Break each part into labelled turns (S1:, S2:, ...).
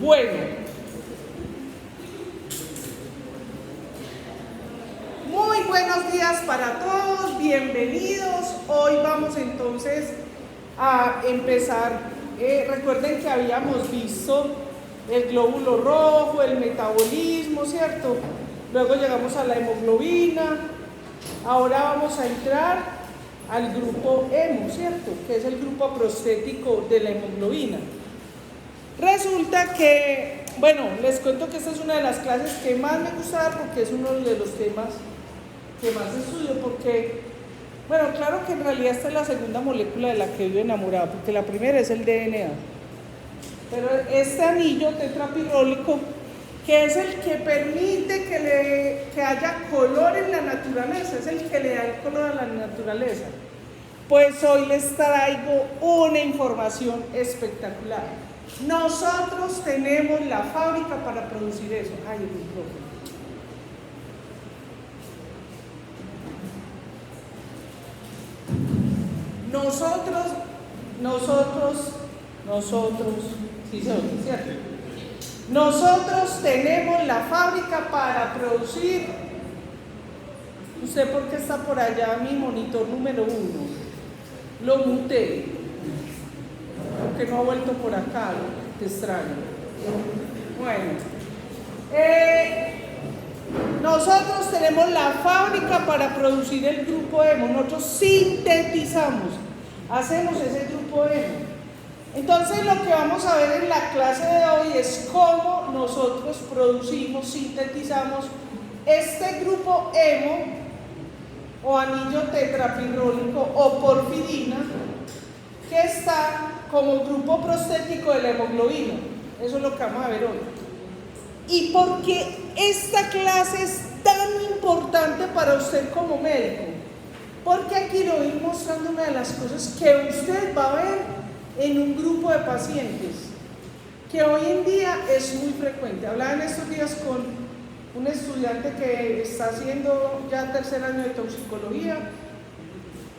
S1: Bueno, muy buenos días para todos, bienvenidos. Hoy vamos entonces a empezar. Recuerden que habíamos visto el glóbulo rojo, el metabolismo, ¿cierto? Luego llegamos a la hemoglobina. Ahora vamos a entrar al grupo hemo, ¿cierto? Que es el grupo prostético de la hemoglobina. Resulta que, bueno, les cuento que esta es una de las clases que más me gusta dar porque es uno de los temas que más estudio, porque, bueno, claro que en realidad esta es la segunda molécula de la que vivo enamorado, porque la primera es el DNA. Pero este anillo tetrapirrólico, que es el que permite que haya color en la naturaleza, es el que le da el color a la naturaleza. Pues hoy les traigo una información espectacular. Nosotros tenemos la fábrica para producir eso. Ay, el micrófono. Sí, ¿cierto? Nosotros tenemos la fábrica para producir. ¿Usted por qué está por allá, mi monitor número 1? Lo muté, porque no ha vuelto por acá, te extraño. Bueno, nosotros tenemos la fábrica para producir el grupo hemo. Nosotros sintetizamos, hacemos ese grupo hemo. Entonces lo que vamos a ver en la clase de hoy es cómo nosotros producimos, sintetizamos este grupo hemo o anillo tetrapirrólico o porfirina, que está como grupo prostético de la hemoglobina. Eso es lo que vamos a ver hoy. ¿Y por qué esta clase es tan importante para usted como médico? Porque aquí lo voy mostrando una de las cosas que usted va a ver en un grupo de pacientes, que hoy en día es muy frecuente. Hablaba en estos días con un estudiante que está haciendo ya tercer año de toxicología,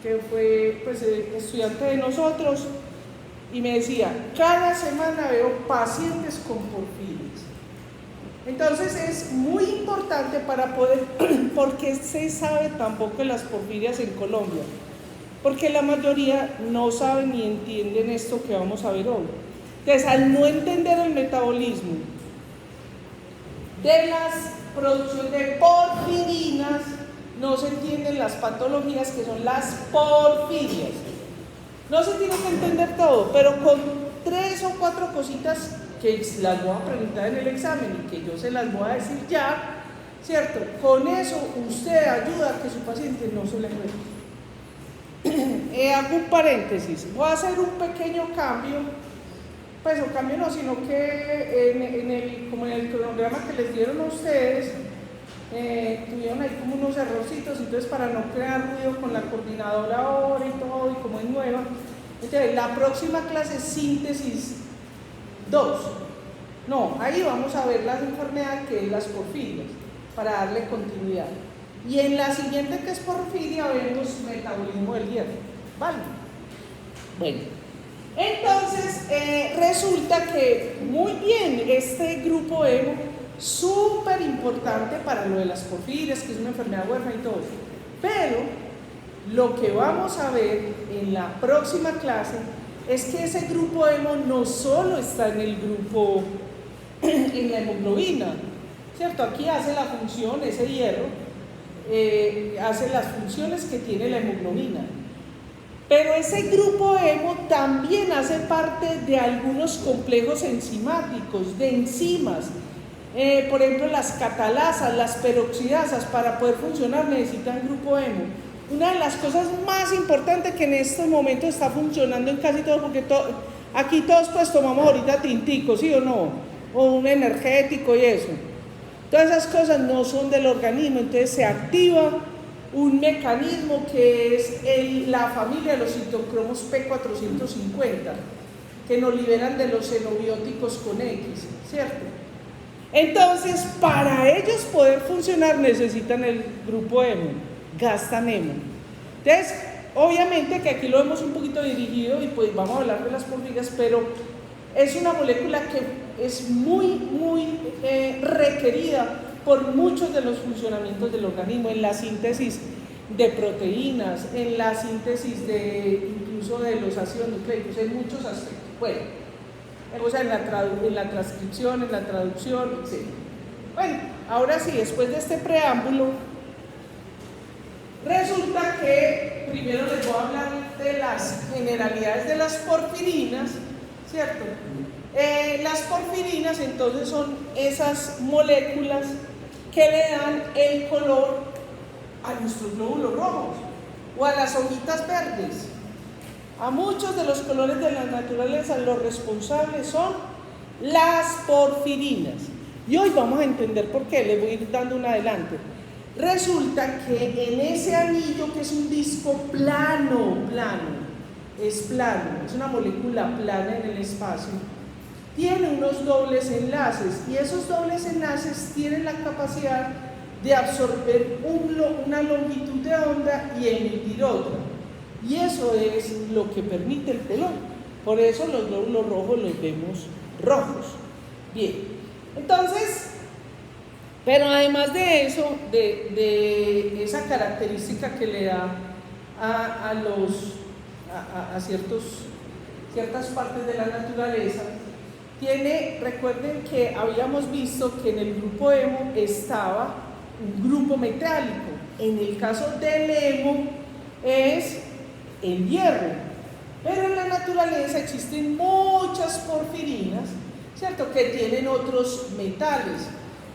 S1: que fue pues, estudiante de nosotros, y me decía, cada semana veo pacientes con porfirias. Entonces es muy importante para poder, porque se sabe tampoco de las porfirias en Colombia, porque la mayoría no saben ni entienden esto que vamos a ver hoy. Entonces, al no entender el metabolismo de las producciones de porfirinas, no se entienden las patologías que son las porfirias. No se tiene que entender todo, pero con 3 o 4 cositas que las voy a preguntar en el examen y que yo se las voy a decir ya, ¿cierto? Con eso usted ayuda a que su paciente no se le muera. Hago un paréntesis, voy a hacer un pequeño cambio, pues un cambio no, sino que como en el cronograma que les dieron a ustedes, tuvieron ahí como unos errorcitos, entonces para no crear ruido con la coordinadora ahora y todo, y como es nueva, entonces la próxima clase es síntesis 2, no, ahí vamos a ver las enfermedades que es las porfirias, para darle continuidad. Y en la siguiente, que es porfiria, vemos metabolismo del hierro, ¿vale? Bueno, entonces resulta que muy bien, este grupo hemo, súper importante para lo de las porfirias, que es una enfermedad huérfana y todo eso. Pero lo que vamos a ver en la próxima clase es que ese grupo hemo no solo está en el grupo, en la hemoglobina, ¿cierto? Aquí hace la función, ese hierro, hace las funciones que tiene la hemoglobina, pero ese grupo hemo también hace parte de algunos complejos enzimáticos, de enzimas, por ejemplo las catalasas, las peroxidasas. Para poder funcionar necesitan grupo hemo. Una de las cosas más importantes que en estos momentos está funcionando en casi todo, porque aquí todos pues tomamos ahorita tintico, ¿sí o no? O un energético y eso. Todas esas cosas no son del organismo, entonces se activa un mecanismo que es la familia de los citocromos P450, que nos liberan de los xenobióticos con X, ¿cierto? Entonces, para ellos poder funcionar necesitan el grupo hemo, gastan hemo. Entonces, obviamente que aquí lo hemos un poquito dirigido y pues vamos a hablar de las porfirias, pero es una molécula que es muy requerida por muchos de los funcionamientos del organismo, en la síntesis de proteínas, en la síntesis incluso de los ácidos nucleicos, en muchos aspectos. Bueno, o sea, en la transcripción, en la traducción, etc. Bueno, ahora sí, después de este preámbulo, resulta que primero les voy a hablar de las generalidades de las porfirinas, ¿cierto? Las porfirinas entonces son esas moléculas que le dan el color a nuestros glóbulos rojos o a las hojitas verdes. A muchos de los colores de la naturaleza los responsables son las porfirinas. Y hoy vamos a entender por qué, les voy a ir dando un adelante. Resulta que en ese anillo, que es un disco plano, es una molécula plana en el espacio, tiene unos dobles enlaces, y esos dobles enlaces tienen la capacidad de absorber una longitud de onda y emitir otra, y eso es lo que permite el color. Por eso los glóbulos rojos los vemos rojos. Bien, entonces, pero además de eso, de esa característica que le da a ciertas partes de la naturaleza, recuerden que habíamos visto que en el grupo hemo estaba un grupo metálico. En el caso del hemo es el hierro, pero en la naturaleza existen muchas porfirinas, ¿cierto?, que tienen otros metales,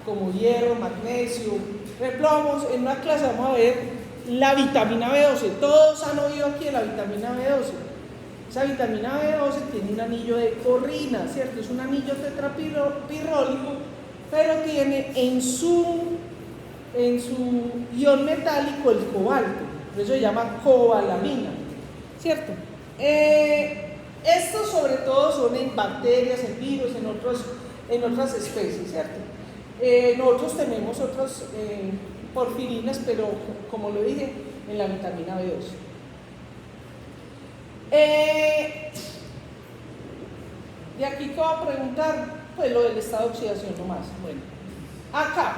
S1: como hierro, magnesio. Por ejemplo, en una clase vamos a ver la vitamina B12. Todos han oído aquí de la vitamina B12. Esa vitamina B12 tiene un anillo de corrina, ¿cierto? Es un anillo tetrapirrólico, pero tiene en su ion metálico el cobalto, por eso se llama cobalamina, ¿cierto? Estos sobre todo son en bacterias, en virus, en otras especies, ¿cierto? Nosotros tenemos otras porfirinas, pero como lo dije, en la vitamina B12. Y aquí te voy a preguntar, pues lo del estado de oxidación nomás. Bueno, acá,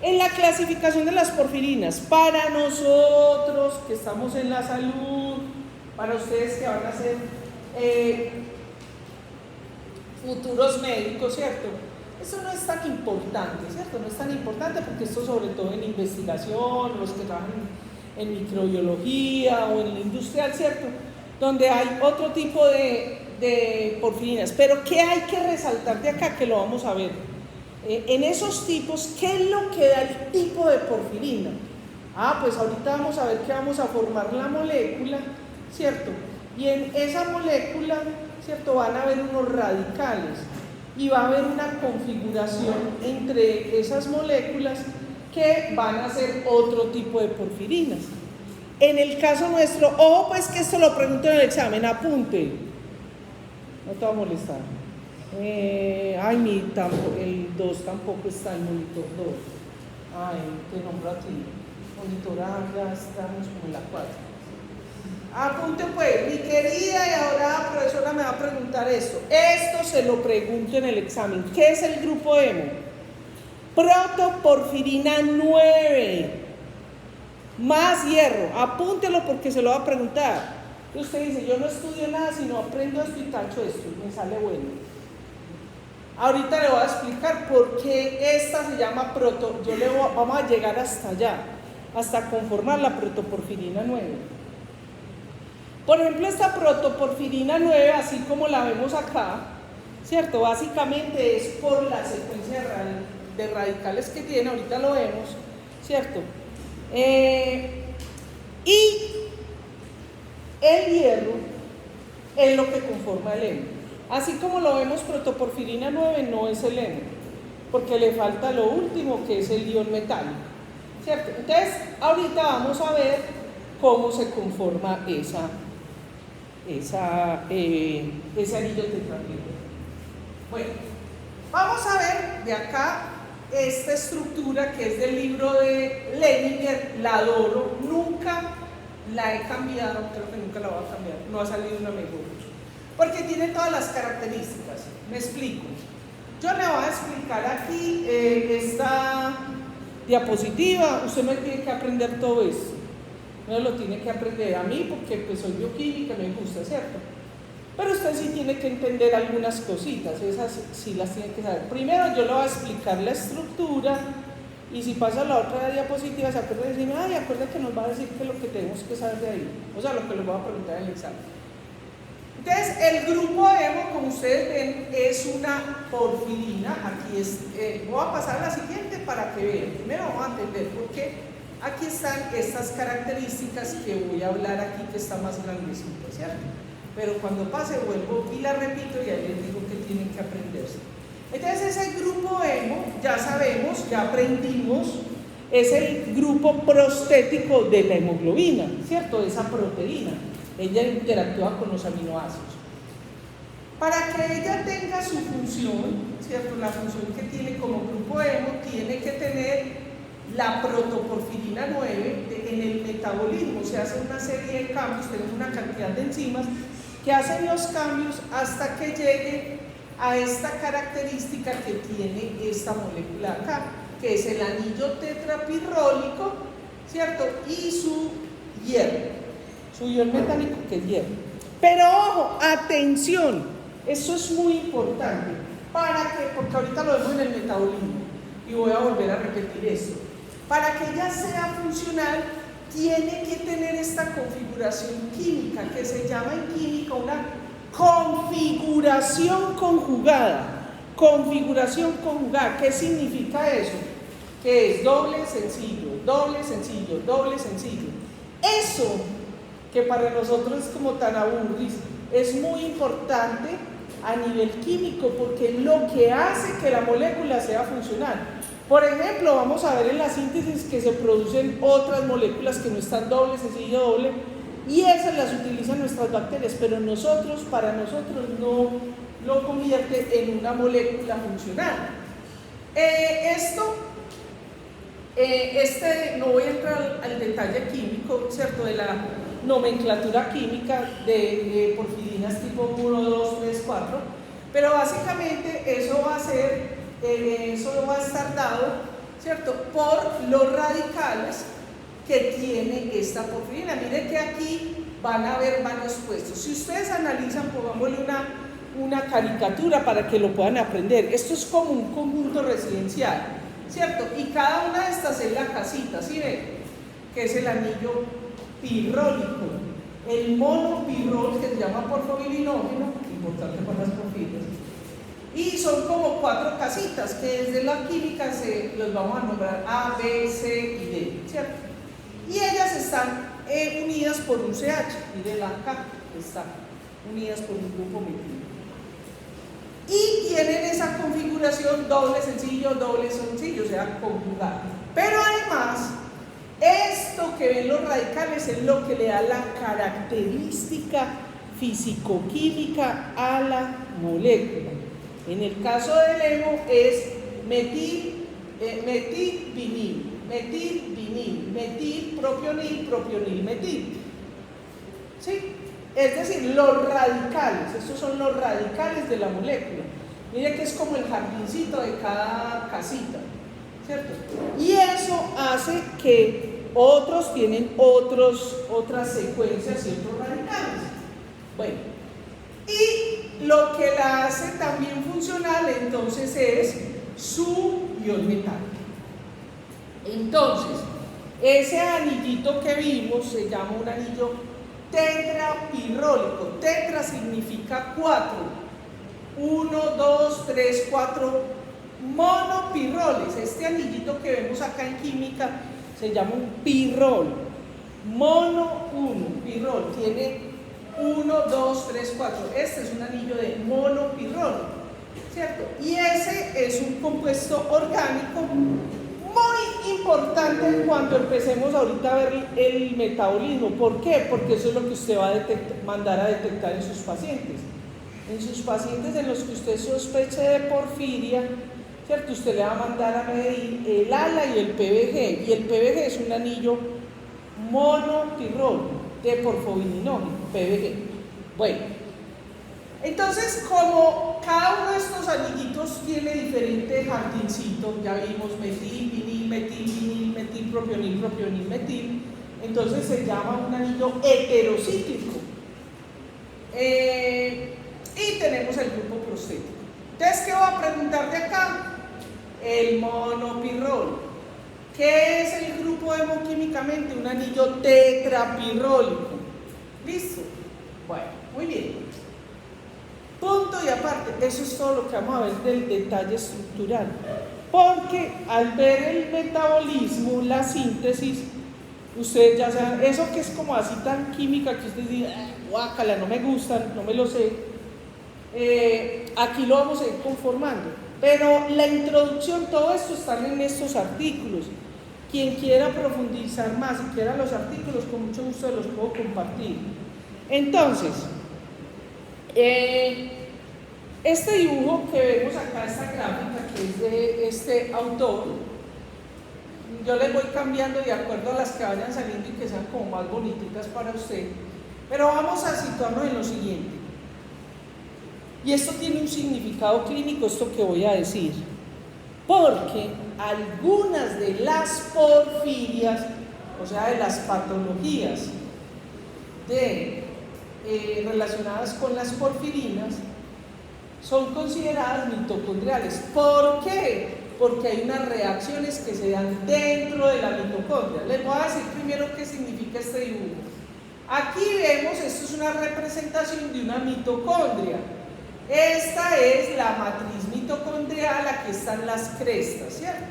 S1: en la clasificación de las porfirinas, para nosotros que estamos en la salud, para ustedes que van a ser futuros médicos, ¿cierto? Eso no es tan importante, ¿cierto? No es tan importante porque esto, sobre todo en investigación, los que trabajan en microbiología o en la industrial, ¿cierto?, donde hay otro tipo de porfirinas. Pero ¿qué hay que resaltar de acá? Que lo vamos a ver. En esos tipos, ¿qué es lo que da el tipo de porfirina? Pues ahorita vamos a ver que vamos a formar la molécula, ¿cierto? Y en esa molécula, ¿cierto?, van a haber unos radicales y va a haber una configuración entre esas moléculas que van a ser otro tipo de porfirinas. En el caso nuestro, ojo pues que esto lo pregunto en el examen, apunte, no te va a molestar. El 2 tampoco está el monitor 2. Te nombro a ti. Monitor A, ya estamos con la 4. Apunte pues, mi querida, y ahora la profesora me va a preguntar esto. Esto se lo pregunto en el examen. ¿Qué es el grupo hemo? Protoporfirina 9. Más hierro, apúntelo porque se lo va a preguntar. Y usted dice, yo no estudio nada, sino aprendo esto y tacho esto, y me sale bueno. Ahorita le voy a explicar por qué esta se llama vamos a llegar hasta allá, hasta conformar la protoporfirina 9. Por ejemplo, esta protoporfirina 9, así como la vemos acá, ¿cierto? Básicamente es por la secuencia de radicales que tiene, ahorita lo vemos, ¿cierto? Y el hierro es lo que conforma el hemo. Así como lo vemos, protoporfirina 9 no es el hemo, porque le falta lo último, que es el ion metálico, ¿cierto? Entonces, ahorita vamos a ver cómo se conforma ese anillo tetrapirrólico. Bueno, vamos a ver de acá esta estructura que es del libro de Leninger. La adoro, nunca la he cambiado, creo que nunca la voy a cambiar, no ha salido una mejor. porque tiene todas las características. Me explico. Yo le voy a explicar aquí esta diapositiva. Usted no tiene que aprender todo esto, no lo tiene que aprender a mí porque pues soy bioquímica, me gusta, ¿cierto? Pero usted sí tiene que entender algunas cositas, esas sí las tiene que saber. Primero yo le voy a explicar la estructura, y si pasa a la otra diapositiva se acuerda de decirme, ay, acuerda que nos va a decir que lo que tenemos que saber de ahí, o sea, lo que les voy a preguntar en el examen. Entonces, el grupo hemo, como ustedes ven, es una porfirina. Aquí voy a pasar a la siguiente para que vean. Primero vamos a entender por qué aquí están estas características que voy a hablar aquí, que está más grandecito, ¿cierto? Pero cuando pase vuelvo y la repito y ahí les digo que tienen que aprenderse. Entonces, ese grupo hemo, ya sabemos, ya aprendimos, es el grupo prostético de la hemoglobina, ¿cierto? Esa proteína. Ella interactúa con los aminoácidos. Para que ella tenga su función, ¿cierto? La función que tiene como grupo hemo, tiene que tener la protoporfirina 9 en el metabolismo. Se hace una serie de cambios, tenemos una cantidad de enzimas que hacen los cambios hasta que llegue a esta característica que tiene esta molécula acá, que es el anillo tetrapirrólico, ¿cierto? Y su hierro. Su ion metálico, que es hierro. Pero ojo, atención, eso es muy importante, porque ahorita lo vemos en el metabolismo y voy a volver a repetir esto. Para que ella sea funcional, tiene que tener esta configuración química, que se llama en química una configuración conjugada. Configuración conjugada, ¿qué significa eso? Que es doble sencillo, doble sencillo, doble sencillo. Eso que para nosotros es como tan aburrido, es muy importante a nivel químico porque es lo que hace que la molécula sea funcional. Por ejemplo, vamos a ver en la síntesis que se producen otras moléculas que no están doble, sencillo, doble, y esas las utilizan nuestras bacterias, pero para nosotros no lo convierte en una molécula funcional. No voy a entrar al detalle químico, ¿cierto?, de la nomenclatura química de porfirinas tipo 1, 2, 3, 4, pero básicamente eso va a estar dado, ¿cierto?, por los radicales que tiene esta porfirina. Miren que aquí van a haber varios puestos. Si ustedes analizan, pongámosle una caricatura para que lo puedan aprender. Esto es como un conjunto residencial, ¿cierto? Y cada una de estas es la casita, ¿sí ven? Que es el anillo pirrólico. El monopirrol, que se llama porfobilinógeno, importante para las porfirinas. Y son como 4 casitas, que desde la química los vamos a nombrar A, B, C y D, ¿cierto? Y ellas están unidas por un CH, miren acá, están unidas por un grupo metil. Y tienen esa configuración doble sencillo, o sea, conjugada. Pero además, esto que ven los radicales es lo que le da la característica fisicoquímica a la molécula. En el caso del hemo es metilvinil, metilpropionil, propionil, metil. ¿Sí? Es decir, los radicales, estos son los radicales de la molécula. Mire que es como el jardincito de cada casita, ¿cierto? Y eso hace que otros tienen otras secuencias y otros radicales. Bueno, y lo que la hace también funcional entonces es su ion metálico. Entonces, ese anillito que vimos se llama un anillo tetrapirrólico. Tetra significa 4. 1, 2, 3, 4 monopirroles. Este anillito que vemos acá en química se llama un pirrol. Mono 1, pirrol. Tiene 1, 2, 3, 4. Este es un anillo de monopirrol, ¿cierto? Y ese es un compuesto orgánico muy importante cuando empecemos ahorita a ver el metabolismo. ¿Por qué? Porque eso es lo que usted va a mandar a detectar en sus pacientes. En sus pacientes en los que usted sospeche de porfiria, ¿cierto? Usted le va a mandar a medir el ALA y el PBG. Y el PBG es un anillo monopirrol de porfobilinógeno, PBG. Bueno, Entonces, como cada uno de estos anillitos tiene diferente jardincito, ya vimos metil, vinil, metil, vinil, metil, propionil, propionil, metil, entonces se llama un anillo heterocíclico. Y tenemos el grupo prostético. Entonces, ¿qué voy a preguntar de acá? El monopirrol. ¿Qué es el grupo hemoquímicamente? Un anillo tetrapirrólico. ¿Listo? Bueno, muy bien. Punto y aparte, eso es todo lo que vamos a ver del detalle estructural. Porque al ver el metabolismo, la síntesis, ustedes ya saben, eso que es como así tan química que ustedes dicen, guácala, no me gustan, no me lo sé, aquí lo vamos a ir conformando. Pero la introducción, todo esto está en estos artículos. Quien quiera profundizar más y quiera los artículos, con mucho gusto los puedo compartir. Entonces, este dibujo que vemos acá, esta gráfica que es de este autor, yo les voy cambiando de acuerdo a las que vayan saliendo y que sean como más bonitas para usted, pero vamos a situarnos en lo siguiente. Y esto tiene un significado clínico, esto que voy a decir, porque algunas de las porfirias, o sea, de las patologías relacionadas con las porfirinas, son consideradas mitocondriales. ¿Por qué? Porque hay unas reacciones que se dan dentro de la mitocondria. Les voy a decir primero qué significa este dibujo. Aquí vemos, esto es una representación de una mitocondria. Esta es la matriz mitocondrial, aquí están las crestas, ¿cierto?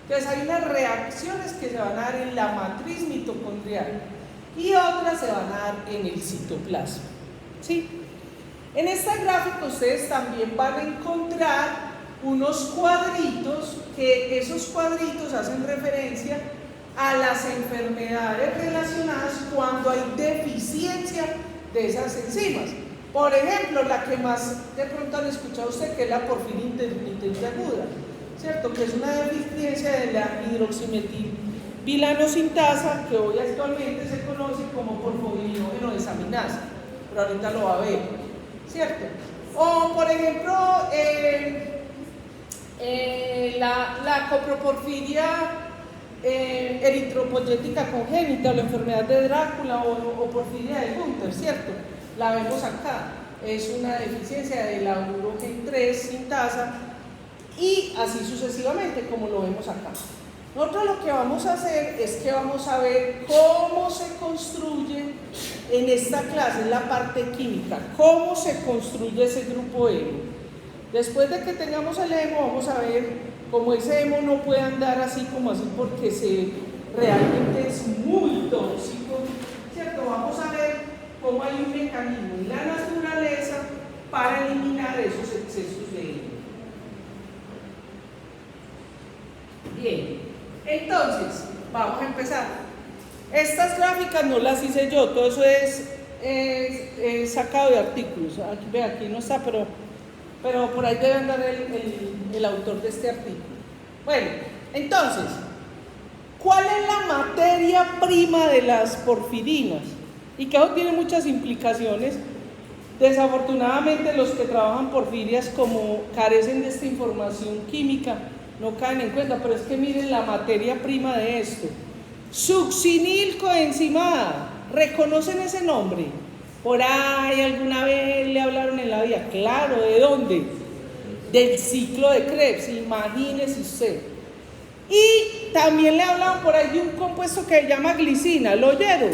S1: Entonces hay unas reacciones que se van a dar en la matriz mitocondrial y otras se van a dar en el citoplasma, ¿sí? En esta gráfica ustedes también van a encontrar unos cuadritos, que esos cuadritos hacen referencia a las enfermedades relacionadas cuando hay deficiencia de esas enzimas. Por ejemplo, la que más de pronto han escuchado usted, que es la porfiria intermitente aguda, ¿cierto? Que es una deficiencia de la hidroximetilvilanosintasa, que hoy actualmente se conoce como porfobilinógeno desaminasa, pero ahorita lo va a ver, ¿cierto? O, por ejemplo, la coproporfiria eritropoyética congénita, o la enfermedad de Drácula, o porfiria de Gunther, ¿cierto? La vemos acá, es una deficiencia de la urogen 3 sintasa y así sucesivamente, como lo vemos acá. Nosotros lo que vamos a hacer es que vamos a ver cómo se construye en esta clase, en la parte química, cómo se construye ese grupo hemo. Después de que tengamos el hemo, vamos a ver cómo ese hemo no puede andar así como así porque realmente es muy tóxico, ¿cierto? Vamos a ver cómo hay un mecanismo en la naturaleza para eliminar esos excesos de hemo. Bien, entonces, vamos a empezar. Estas gráficas no las hice yo, todo eso es sacado de artículos. Aquí, ve, aquí no está, pero por ahí debe andar el autor de este artículo. Bueno, entonces, ¿cuál es la materia prima de las porfirinas? Y que eso tiene muchas implicaciones. Desafortunadamente los que trabajan porfirias, como carecen de esta información química, no caen en cuenta, pero es que miren la materia prima de esto. Succinilcoenzimada, ¿reconocen ese nombre? Por ahí alguna vez le hablaron en la vida, claro, ¿de dónde? Del ciclo de Krebs, imagínese usted. Y también le hablaban por ahí de un compuesto que se llama glicina, ¿lo oyeron?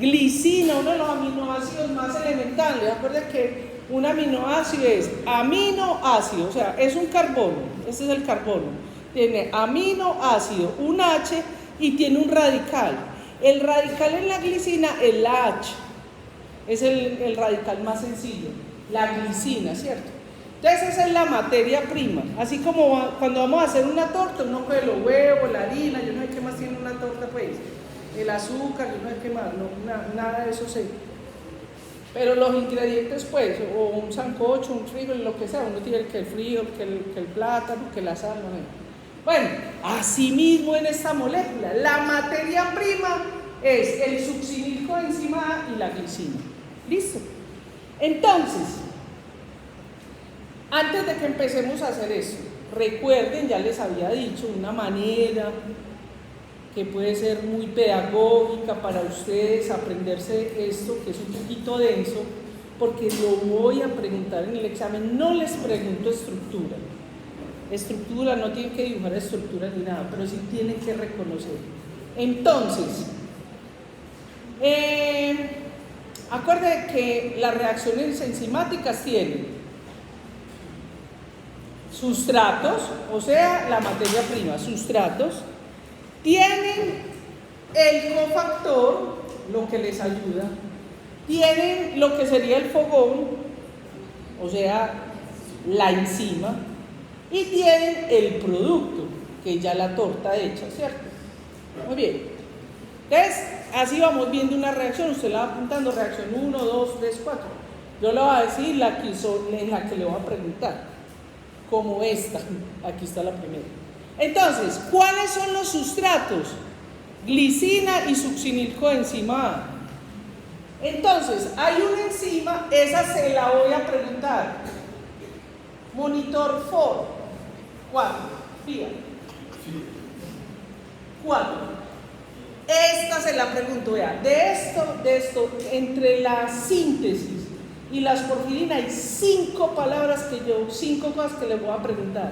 S1: Glicina, uno de los aminoácidos más elementales. Acuérdense que un aminoácido es aminoácido, o sea, es un carbono, este es el carbono, tiene aminoácido, un H y tiene un radical. El radical en la glicina es la H, es el radical más sencillo, la glicina, ¿cierto? Entonces esa es la materia prima, así como cuando vamos a hacer una torta, uno coge los huevos, la harina, yo no sé qué más tiene una torta pues, el azúcar, yo no sé qué más, no, nada de eso sé. Pero los ingredientes pues, o un sancocho, un frijol, lo que sea, uno tiene que el frijol, que el plátano, que la sal, no sé. Bueno, así mismo en esta molécula, la materia prima es el succinilcoenzimada y la glicina. ¿Listo? Entonces, Antes de que empecemos a hacer eso, recuerden, ya les había dicho, una manera que puede ser muy pedagógica para ustedes aprenderse esto, que es un poquito denso, porque lo voy a preguntar en el examen. No les pregunto estructura. Estructura, no tienen que dibujar estructura ni nada, pero sí tienen que reconocer. Entonces, acuérdense que las reacciones enzimáticas tienen sustratos, o sea, la materia prima, sustratos, tienen el cofactor, lo que les ayuda, tienen lo que sería el fogón, o sea, la enzima, y tienen el producto, que es ya la torta hecha, ¿cierto? Muy bien. Entonces, así vamos viendo una reacción, usted la va apuntando, reacción 1, 2, 3, 4. Yo le voy a decir la que le voy a preguntar, como esta, aquí está la primera. Entonces, ¿cuáles son los sustratos? Glicina y succinilcoenzima A. Entonces, hay una enzima, esa se la voy a preguntar. Monitor 4, fíjate. 4. Esta se la pregunto, vea, de esto, entre la síntesis y las porfirinas hay 5 palabras 5 cosas que les voy a preguntar.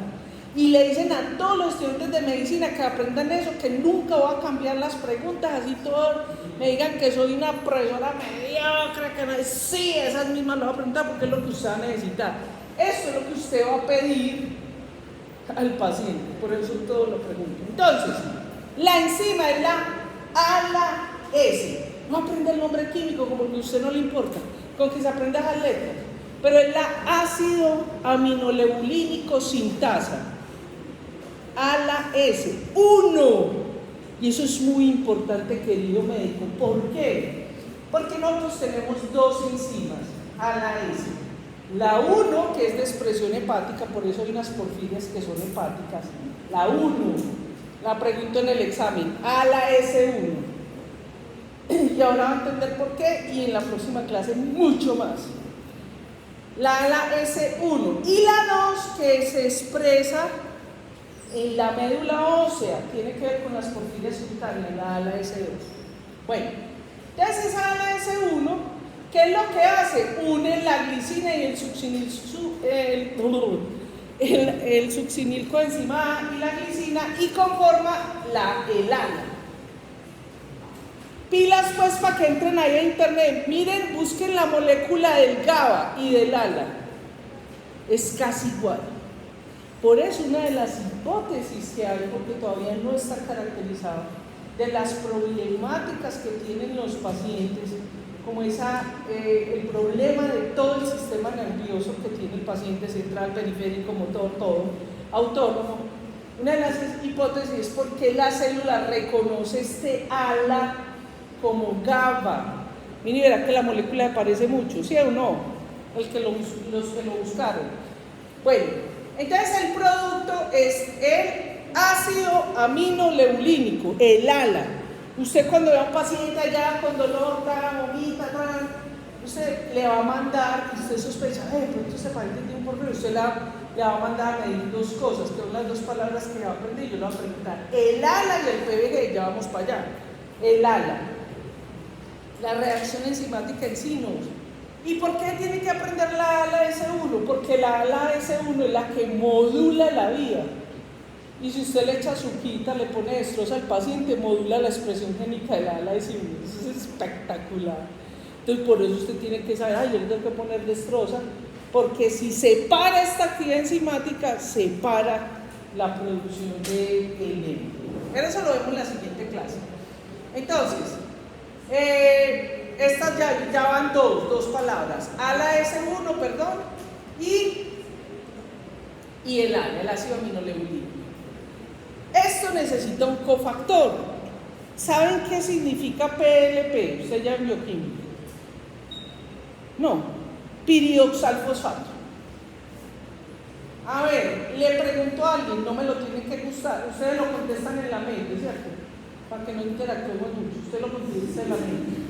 S1: Y le dicen a todos los estudiantes de medicina que aprendan eso, que nunca voy a cambiar las preguntas, así todos me digan que soy una profesora mediocre, que no es, sí, esas mismas las voy a preguntar porque es lo que usted va a necesitar. Eso es lo que usted va a pedir al paciente, por eso todo lo pregunto. Entonces, la enzima es la ALA S. No aprende el nombre químico como que a usted no le importa, con que se aprenda esas letras. Pero es la ácido aminolebulínico sintasa. ALA S, 1. Y eso es muy importante, querido médico. ¿Por qué? Porque nosotros tenemos 2 enzimas, ALA S. La 1, que es de expresión hepática, por eso hay unas porfirias que son hepáticas. La 1, la pregunto en el examen, ALA S1. Y ahora van a entender por qué, y en la próxima clase mucho más. La ALA S1 y la 2, que se expresa en la médula ósea, tiene que ver con las porfirias cutáneas, la ALA S2. Bueno, entonces esa ALA S1, ¿qué es lo que hace? Une la glicina y el succinilcoenzima A y la glicina y conforma el ALA. Pilas pues para que entren ahí a internet, miren, busquen la molécula del GABA y del ALA, es casi igual. Por eso una de las hipótesis que hay, porque todavía no está caracterizado, de las problemáticas que tienen los pacientes, como el problema de todo el sistema nervioso que tiene el paciente central, periférico, motor, todo, autónomo. Una de las hipótesis es por qué la célula reconoce este ALA como GABA. Miren, verá que la molécula me parece mucho, ¿sí o no? Los que lo buscaron. Bueno, entonces el producto es el ácido aminolebulínico, el ALA. Usted cuando ve a un paciente allá con dolor, vomita, usted le va a mandar, usted sospecha, de pronto este paciente tiene un porfírico, usted le va a mandar a medir 2 cosas, que son las 2 palabras que va a aprender, yo le voy a preguntar, el ALA y el PBG, ya vamos para allá, el ALA. La reacción enzimática en sí no. ¿Y por qué tiene que aprender la ALA S1? Porque la ALA S1 es la que modula la vía. Y si usted le echa azuquita, le pone destroza al paciente, modula la expresión génica de la ALA S1. Eso es espectacular. Entonces, por eso usted tiene que saber, yo le tengo que poner destroza, porque si se para esta actividad enzimática, se para la producción de enema. Pero eso lo vemos en la siguiente clase. Entonces, estas ya van 2 palabras, ALA S1, perdón, y el ALA, el ácido aminolebulínico. Esto necesita un cofactor. ¿Saben qué significa PLP? Usted ya en bioquímica. No, piridoxalfosfato. A ver, le pregunto a alguien, no me lo tiene que gustar, ustedes lo contestan en la mente, ¿cierto? Para que no interactuemos mucho, usted lo contesta en la mente.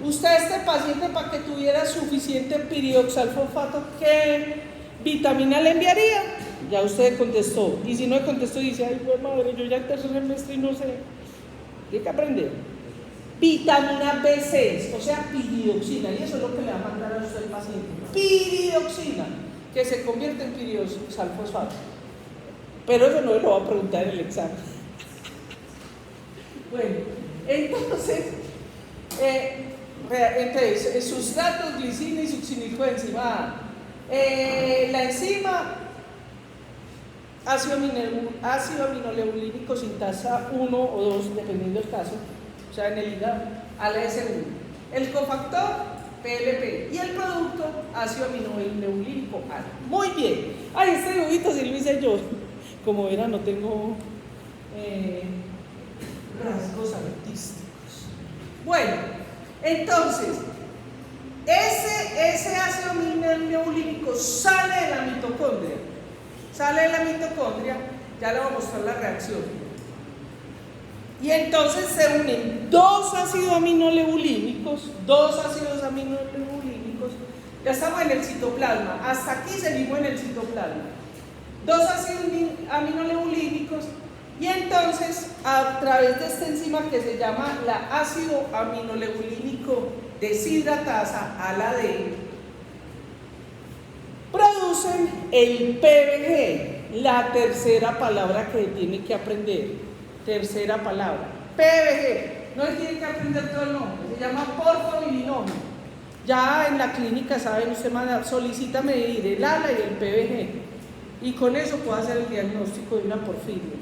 S1: Usted, este paciente, para que tuviera suficiente piridoxalfosfato, ¿qué Vitamina le enviaría, ya usted contestó. Y si no contestó, dice, ay, pues madre, yo ya en tercer semestre y no sé. Tiene que aprender. Vitamina B6, o sea, piridoxina, y eso es lo que le va a mandar a usted el paciente. Piridoxina, que se convierte en piridosalfosfato. Pero eso no lo va a preguntar en el examen. Bueno, entonces, sustratos, glicina y succinilcoenzima. La enzima, ácido aminoleucínico sintasa 1 o 2, dependiendo del caso, o sea, en el hígado, ALS1. El cofactor, PLP. Y el producto, ácido aminoleucínico A. Muy bien. Ay, este dibujito sí lo hice yo. Como verán, no tengo rasgos artísticos. Bueno, entonces, ese ácido aminoleucínico sale de la mitocondria. Sale de la mitocondria, ya le voy a mostrar la reacción. Y entonces se unen dos ácidos aminoleucínicos, ya estamos en el citoplasma, hasta aquí seguimos en el citoplasma. Dos ácidos aminoleucínicos, y entonces a través de esta enzima que se llama la ácido aminoleucínico deshidratasa, ALA-D, producen el PBG, la tercera palabra que tiene que aprender. Tercera palabra, PBG. No tiene que aprender todo el nombre, se llama porfobilinógeno. Ya en la clínica saben, usted solicita medir el ALA y el PBG, y con eso puede hacer el diagnóstico de una porfiria.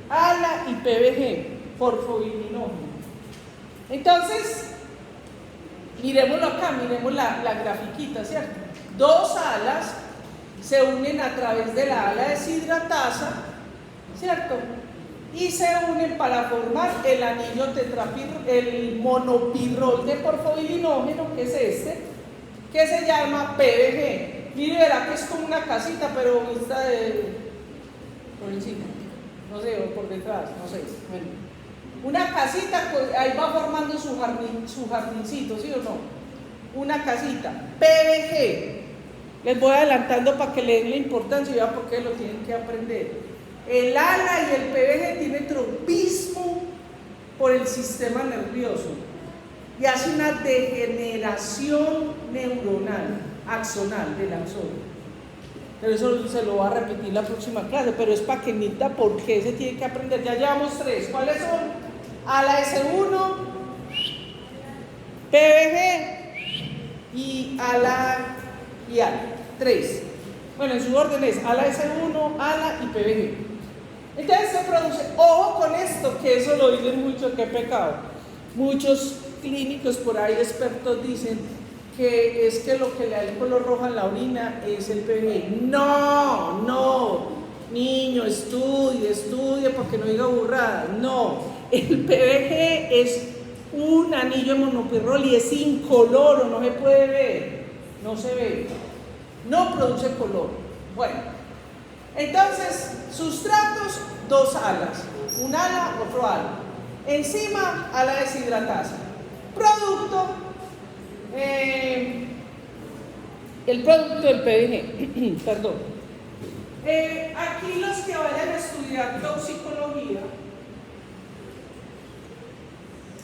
S1: ALA y PBG, porfobilinógeno. Entonces, miremoslo acá, miremos la grafiquita, ¿cierto? Dos alas se unen a través de la ala deshidratasa, ¿cierto? Y se unen para formar el anillo el monopirrol de porfobilinógeno, que es este, que se llama PBG. Mire, verá que es como una casita, pero vista por encima, no sé, o por detrás, no sé. Bueno, una casita, pues ahí va formando su jardincito, ¿sí o no? Una casita, PBG. Les voy adelantando para que le den la importancia y vean por qué lo tienen que aprender. El ALA y el PBG tienen tropismo por el sistema nervioso y hace una degeneración neuronal, axonal del axón. Pero eso se lo va a repetir la próxima clase, pero es para que entienda por qué se tiene que aprender. Ya llevamos tres. ¿Cuáles son? ALA S1, PBG y ALA y ALA. Tres. Bueno, en su orden es ALA S1, ALA y PBG. Entonces se produce, ojo con esto, que eso lo dicen mucho, qué pecado. Muchos clínicos por ahí, expertos, dicen que es que lo que le da el color rojo a la orina es el PBG. No, niño, estudie para que no diga burrada. No, el PBG es un anillo de monopirrol y es incoloro, no se puede ver, no se ve, no produce color. Bueno. Entonces, sustratos, dos alas, un ala, otro ala. Enzima, ala deshidratasa. Producto, el producto del PBG, perdón. Aquí los que vayan a estudiar toxicología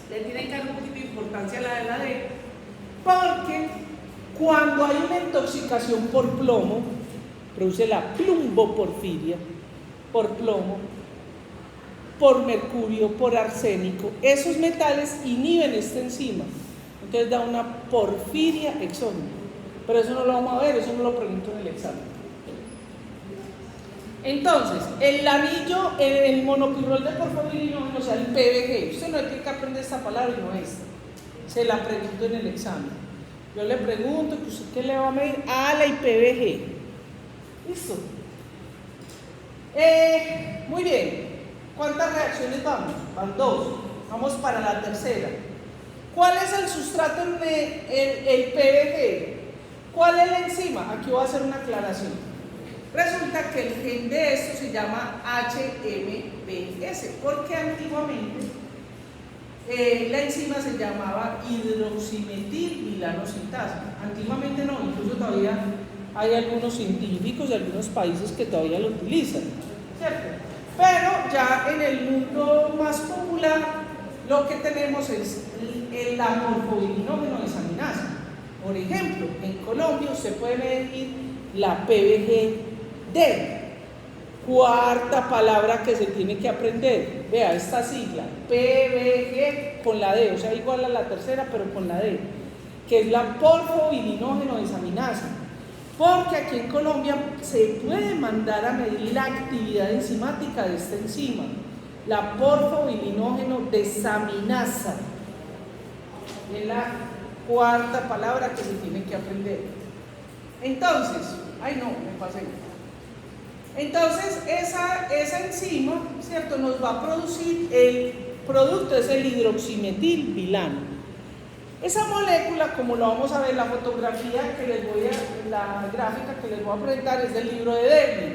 S1: le tienen que dar un poquito de importancia a la de la D, porque cuando hay una intoxicación por plomo, produce la plumboporfiria, por plomo, por mercurio, por arsénico. Esos metales inhiben esta enzima, entonces da una porfiria exógena. Pero eso no lo vamos a ver, eso no lo pregunto en el examen. Entonces, el anillo, el monopirrol de porfobilinógeno, o sea, el PBG, usted no tiene que aprender esta palabra y no esta. Se la pregunto en el examen. Yo le pregunto, que usted qué le va a medir, ALA y PBG. Listo. Muy bien. ¿Cuántas reacciones vamos? Van dos. Vamos para la tercera. ¿Cuál es el sustrato el PBG? ¿Cuál es la enzima? Aquí voy a hacer una aclaración. Resulta que el gen de esto se llama HMBS, porque antiguamente la enzima se llamaba hidroximetilmilanosintasa. Antiguamente no, incluso todavía hay algunos científicos de algunos países que todavía lo utilizan, ¿cierto? Pero ya en el mundo más popular lo que tenemos es el amorfovirinógeno desaminasa. Por ejemplo, en Colombia usted puede medir la PBGD, cuarta palabra que se tiene que aprender. Vea esta sigla, PBG con la D, o sea, igual a la tercera, pero con la D, que es la porfovirinógeno desaminasa. Porque aquí en Colombia se puede mandar a medir la actividad enzimática de esta enzima, la porfovirinógeno desaminasa. Es la cuarta palabra que se tiene que aprender. Entonces, ay no, me pasé. Entonces, esa enzima, ¿cierto?, nos va a producir el producto, es el hidroximetilbilano. Esa molécula, como lo vamos a ver, la fotografía la gráfica que les voy a presentar es del libro de Devlin.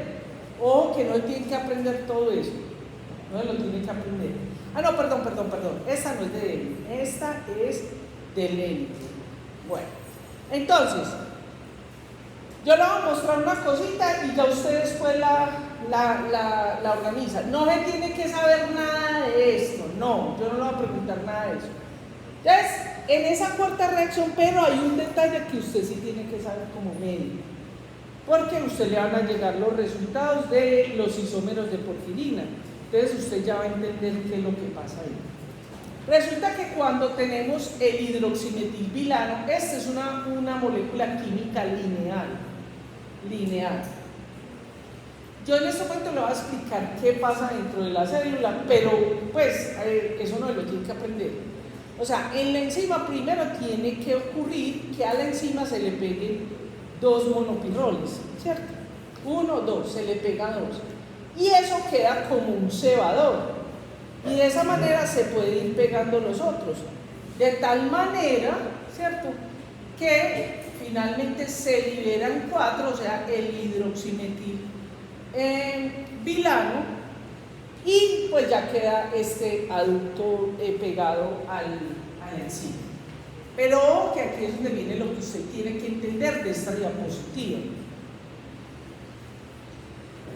S1: Ojo que no tienen que aprender todo eso, no lo tienen que aprender. Ah, no, perdón, esta no es de Devlin, esta es de Lenin. Bueno, entonces, yo les voy a mostrar una cosita y ya usted después la organiza. No se tiene que saber nada de esto, no, yo no le voy a preguntar nada de eso. Entonces, en esa cuarta reacción, pero hay un detalle que usted sí tiene que saber como médico, porque a usted le van a llegar los resultados de los isómeros de porfirina. Entonces usted ya va a entender qué es lo que pasa ahí. Resulta que cuando tenemos el hidroximetilbilano, esta es una molécula química lineal. Yo en este momento le voy a explicar qué pasa dentro de la célula, pero pues eso no lo tiene que aprender. O sea, en la enzima primero tiene que ocurrir que a la enzima se le peguen dos monopirroles, ¿cierto? 1, 2, se le pega 2. Y eso queda como un cebador. Y de esa manera se puede ir pegando los otros. De tal manera, ¿cierto?, que finalmente se liberan 4, o sea, el hidroximetilbilano. Y pues ya queda este aducto pegado a la enzima. Pero que aquí es donde viene lo que usted tiene que entender de esta diapositiva.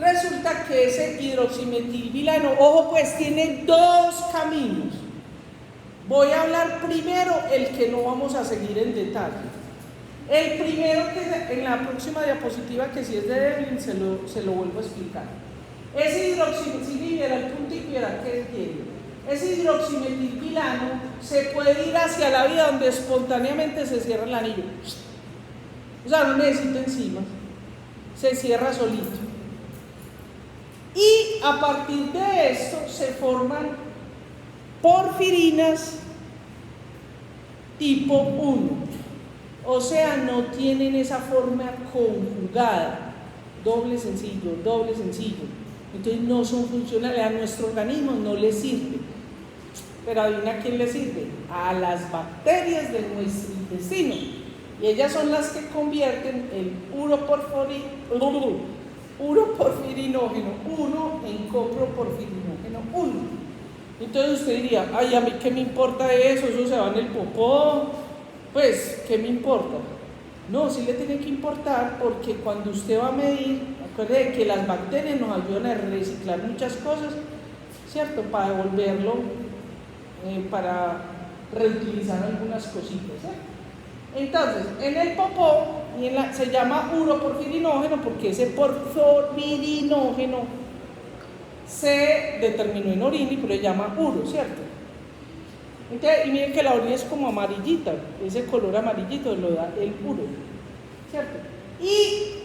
S1: Resulta que ese hidroximetilbilano, ojo pues, tiene dos caminos. Voy a hablar primero el que no vamos a seguir en detalle. El primero, que en la próxima diapositiva, que si es de Devlin, se lo vuelvo a explicar. Ese hidroximetilbilano, era el puntico y era que tiene. Ese hidroximetilbilano se puede ir hacia la vía donde espontáneamente se cierra el anillo. O sea, no necesita enzimas, se cierra solito. Y a partir de esto se forman porfirinas tipo 1. O sea, no tienen esa forma conjugada, doble sencillo. Entonces no son funcionales, a nuestro organismo no le sirve. Pero adivina a quién le sirve, a las bacterias de nuestro intestino. Y ellas son las que convierten el uroporfirinógeno 1 en coproporfirinógeno 1. Entonces usted diría, ay, a mí qué me importa eso se va en el popó, pues, ¿qué me importa? No, sí le tiene que importar, porque cuando usted va a medir, acuerde que las bacterias nos ayudan a reciclar muchas cosas, ¿cierto? Para devolverlo, para reutilizar algunas cositas, Entonces, en el popó se llama uroporfirinógeno porque ese porfirinógeno se determinó en orina y se llama uro, ¿cierto? Entonces, y miren que la orina es como amarillita, ese color amarillito lo da el uro, ¿cierto? Y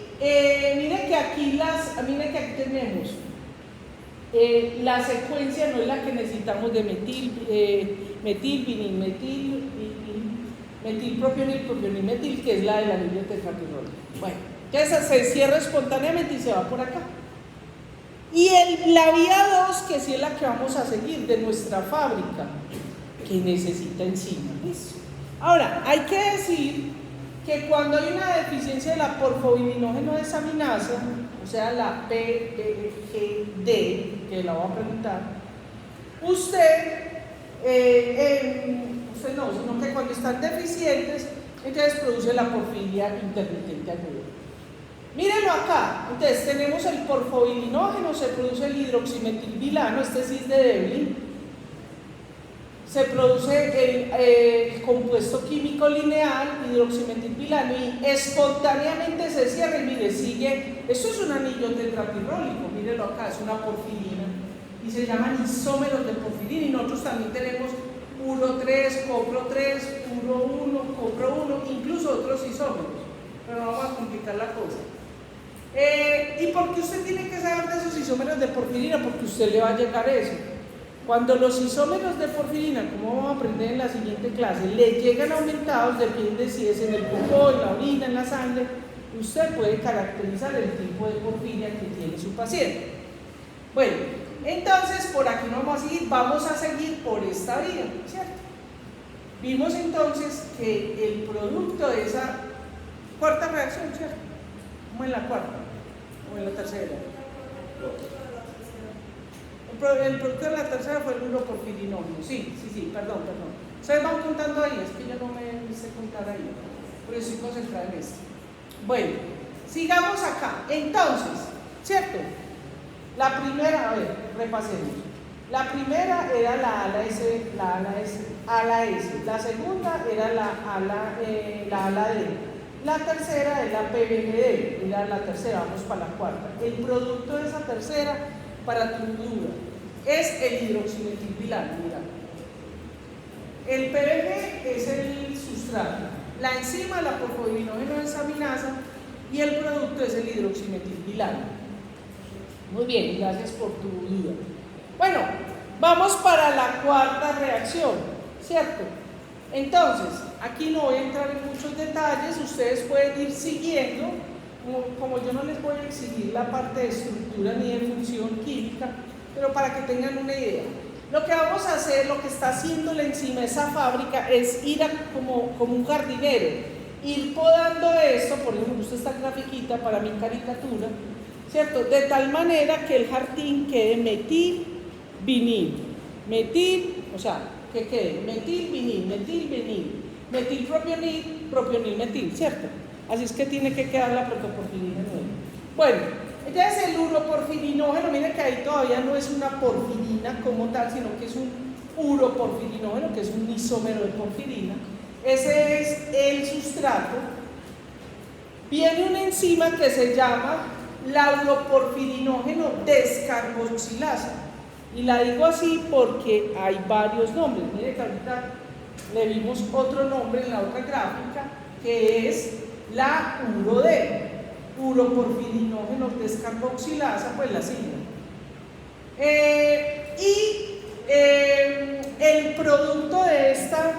S1: miren que aquí tenemos la secuencia, no es la que necesitamos de metilpropionilmetil, que es la del anillo tetraquinol. Bueno, entonces se cierra espontáneamente y se va por acá. Y la vía 2, que sí es la que vamos a seguir de nuestra fábrica, que necesita enzimas. ¿Listo? Ahora, hay que decir que cuando hay una deficiencia de la porfovirinógeno desaminasa, o sea, la PBGD, que la voy a preguntar, sino que cuando están deficientes, entonces produce la porfiria intermitente aguda. Mírenlo acá. Entonces tenemos el porfobilinógeno, se produce el hidroximetilbilano, este sí es de Devlin. Se produce el compuesto químico lineal, hidroximetilbilano, y espontáneamente se cierra y mire, sigue. Esto es un anillo tetrapirrólico, mírenlo acá, es una porfirina. Y se llaman isómeros de porfirina, y nosotros también tenemos uro 3, copro 3, uro 1, copro 1, incluso otros isómeros. Pero no vamos a complicar la cosa. ¿Y por qué usted tiene que saber de esos isómeros de porfirina? Porque usted le va a llegar eso. Cuando los isómeros de porfirina, como vamos a aprender en la siguiente clase, le llegan aumentados, depende si es en el popó, en la orina, en la sangre, usted puede caracterizar el tipo de porfiria que tiene su paciente. Bueno, entonces por aquí no vamos a seguir por esta vía, ¿cierto? Vimos entonces que el producto de esa cuarta reacción, ¿cierto? ¿Cómo en la cuarta? ¿O en la tercera? El producto de la tercera fue el uroporfirinógeno. Sí, perdón. Ustedes van contando ahí, es que yo no me sé contar ahí, por eso estoy concentrada en esto. Bueno, sigamos acá. Entonces, ¿cierto? La primera, a ver, repasemos. La primera era la ala S, ala S. La segunda era la ala D. La tercera es la PBGD, era la tercera, vamos para la cuarta. El producto de esa tercera, para tu duda, es el hidroximetilbilano, mira. El PBG es el sustrato, la enzima, la porfobilinógeno desaminasa, y el producto es el hidroximetilbilano. Muy bien, gracias por tu duda. Bueno, vamos para la cuarta reacción, ¿cierto? Entonces, aquí no voy a entrar en muchos detalles, ustedes pueden ir siguiendo, como yo no les voy a exigir la parte de estructura ni de función química, pero para que tengan una idea. Lo que vamos a hacer, lo que está haciendo la enzima, esa fábrica, es ir como un jardinero, ir podando esto, por ejemplo, esta grafiquita para mi caricatura, ¿cierto? De tal manera que el jardín quede metil-vinil, o sea, que quede metil-vinil, metil-propionil, propionil-metil, ¿cierto? Así es que tiene que quedar la protoporfirina nueva. Bueno, entonces el uroporfirinógeno, miren que ahí todavía no es una porfirina como tal, sino que es un uroporfirinógeno, que es un isómero de porfirina. Ese es el sustrato. Viene una enzima que se llama la uroporfirinógeno descarboxilasa. Y la digo así porque hay varios nombres. Miren que ahorita le vimos otro nombre en la otra gráfica, que es la UROD, uroporfirinógeno descarboxilasa, pues la sigla. El producto de esta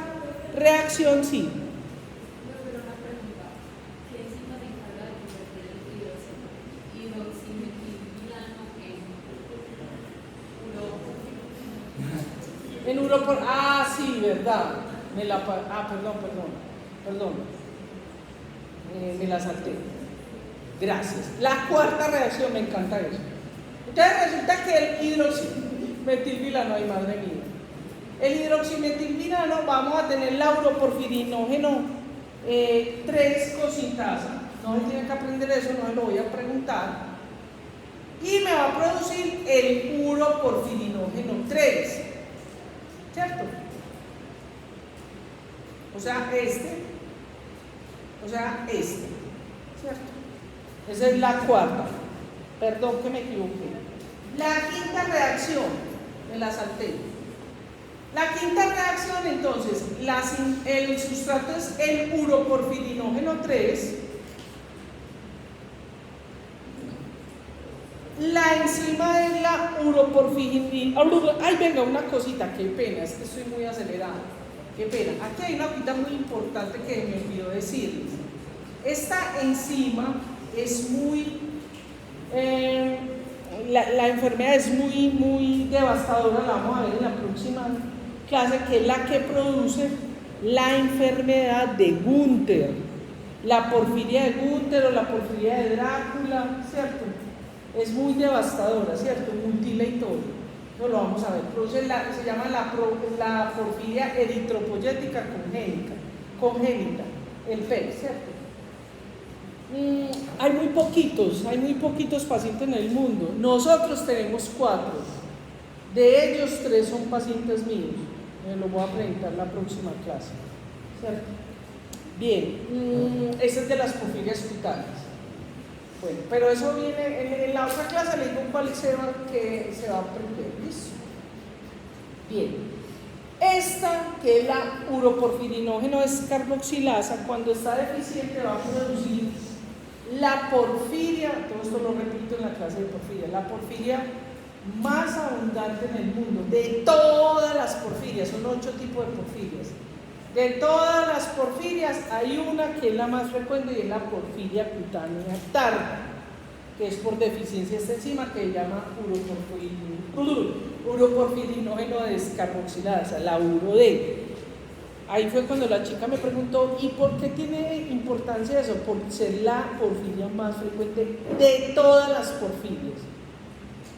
S1: reacción, sí. En uropor, sí, verdad. Perdón. Me la salté. Gracias. La cuarta reacción, me encanta eso. Entonces resulta que el hidroximetilbilano, ay madre mía, el hidroximetilbilano, vamos a tener la uroporfirinógeno 3 cosintasa. No se tienen que aprender eso, no se lo voy a preguntar. Y me va a producir el uroporfirinógeno 3, ¿cierto? O sea, ¿cierto? Esa es la cuarta. Perdón que me equivoqué. La quinta reacción, me la salté. La quinta reacción, entonces, el sustrato es el uroporfirinógeno 3. La enzima es la uroporfirinógeno. Ay, venga, una cosita, qué pena, es que estoy muy acelerada. Qué pena. Aquí hay una cosita muy importante que me olvidó decirles. Esta enzima es muy, la enfermedad es muy devastadora, la vamos a ver en la próxima clase, que es la que produce la enfermedad de Gunther, la porfiria de Gunther o la porfiria de Drácula, ¿cierto? Es muy devastadora, ¿cierto? Mutila y todo. No lo vamos a ver. Produce se llama la porfiria eritropoyética congénita, el PER, ¿cierto? Hay muy poquitos pacientes en el mundo. Nosotros tenemos 4. De ellos 3 son pacientes míos. Me lo voy a presentar la próxima clase. ¿Cierto? Bien, ese es de las porfirias cutáneas. Bueno, pero eso viene en la otra clase, le digo cuál que se va a aprender. ¿Listo? Bien. Esta, que es la uroporfirinógeno descarboxilasa, cuando está deficiente va a producir la porfiria, todo esto lo repito en la clase de porfiria, la porfiria más abundante en el mundo, de todas las porfirias, son 8 tipos de porfirias. De todas las porfirias hay una que es la más frecuente y es la porfiria cutánea tarda, que es por deficiencia de esta enzima que se llama uroporfirinógeno descarboxilasa, la UROD. Ahí fue cuando la chica me preguntó, ¿y por qué tiene importancia eso? Por ser la porfiria más frecuente de todas las porfirias,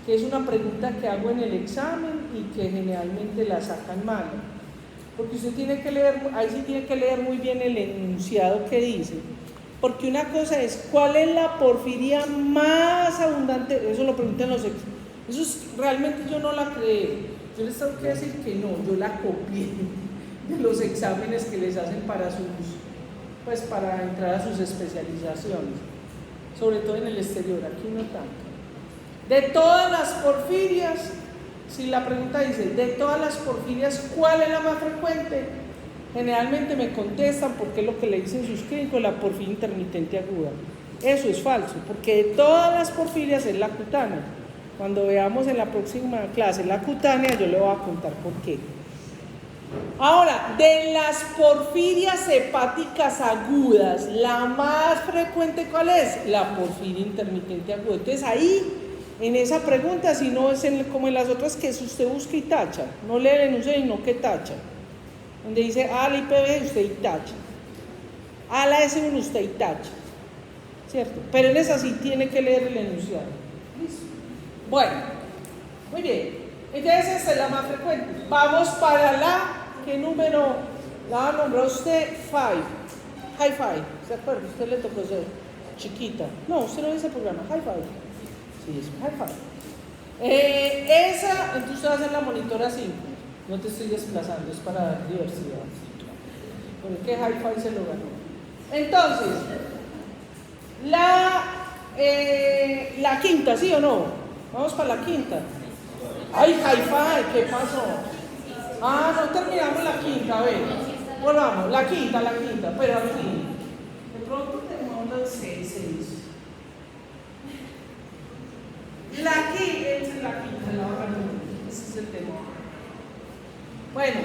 S1: que es una pregunta que hago en el examen y que generalmente la sacan mal, porque usted tiene que leer, ahí sí tiene que leer muy bien el enunciado que dice, porque una cosa es, ¿cuál es la porfiria más abundante? Eso lo preguntan los exámenes, eso es, realmente yo no la creé, yo les tengo que decir que no, yo la copié de los exámenes que les hacen para para entrar a sus especializaciones, sobre todo en el exterior, aquí no tanto. De todas las porfirias, si la pregunta dice, de todas las porfirias, ¿cuál es la más frecuente? Generalmente me contestan, porque es lo que le dicen sus clínicos, la porfiria intermitente aguda. Eso es falso, porque de todas las porfirias es la cutánea. Cuando veamos en la próxima clase la cutánea, yo le voy a contar por qué. Ahora, de las porfirias hepáticas agudas, la más frecuente, ¿cuál es? La porfiria intermitente aguda. Entonces ahí, en esa pregunta, si no es como en las otras, que si usted busca y tacha, no lee el enunciado y no que tacha. Donde dice A la IPV, usted y tacha. A la S1, usted y tacha. ¿Cierto? Pero en esa sí tiene que leer el enunciado. ¿Listo? Bueno, muy bien. Entonces esta es la más frecuente. Vamos para la, ¿qué número? La nombró usted 5. High five, ¿se acuerda? Usted le tocó ser chiquita. No, usted no dice programa, high five. Sí, es high five. Esa, entonces usted va a hacer la monitora 5. No te estoy desplazando, es para dar diversidad. Porque high five se lo ganó. Entonces, la quinta, ¿sí o no? Vamos para la quinta. ¡Ay, high five! ¿Qué pasó? Ah, no terminamos la quinta, a ver. Volvamos, la quinta, pero aquí. De pronto tenemos los 6. La quinta, esa es la quinta, la otra no. Ese es el tema. Bueno,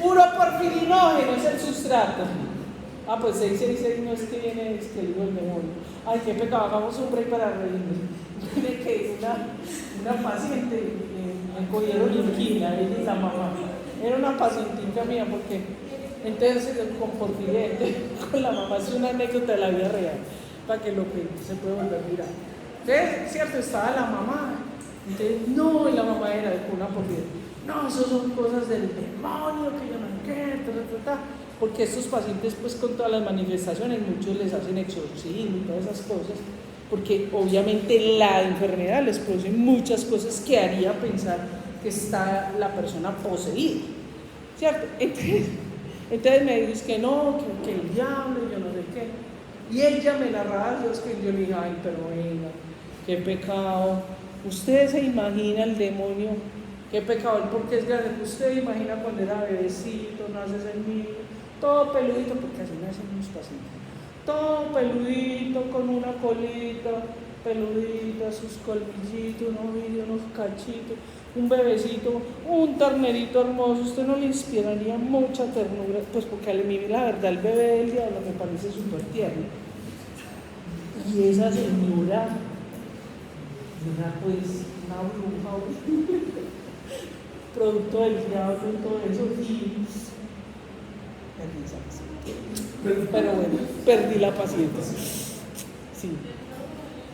S1: uroporfirinógeno es el sustrato. Ah, pues 666 no es que viene, es que digo el demonio. Ay, qué pecado, hagamos un break para reírnos. Tiene que una paciente, me cogieron inquina, ella y la mamá. Era una pacientita mía, porque entonces con porfiriente, con la mamá, es una anécdota de la vida real, para que lo que se puede volver a mirar. Entonces, cierto, estaba la mamá, entonces, no, y la mamá era de una porfiriente. No, eso son cosas del demonio, que yo no quiero, porque estos pacientes, pues con todas las manifestaciones, muchos les hacen exorcismo y todas esas cosas, porque obviamente la enfermedad les produce muchas cosas que haría pensar que está la persona poseída, ¿cierto? Entonces me dice que no, que el diablo, yo no sé qué, y ella me narraba, yo le dije, ay, pero venga, qué pecado, usted se imagina el demonio, qué pecado, porque es grande, usted imagina cuando era bebecito, naces en mí, todo peludito, porque así nacen los pacientes, todo peludito, con una colita, peludita, sus colmillitos, unos ojitos, unos cachitos, un bebecito, un ternerito hermoso. Usted no le inspiraría mucha ternura, pues porque a mí la verdad el bebé del diablo me parece súper tierno. Y esa señora era pues una bruja, producto del diablo y todo eso, y pero bueno, perdí la paciencia. Sí,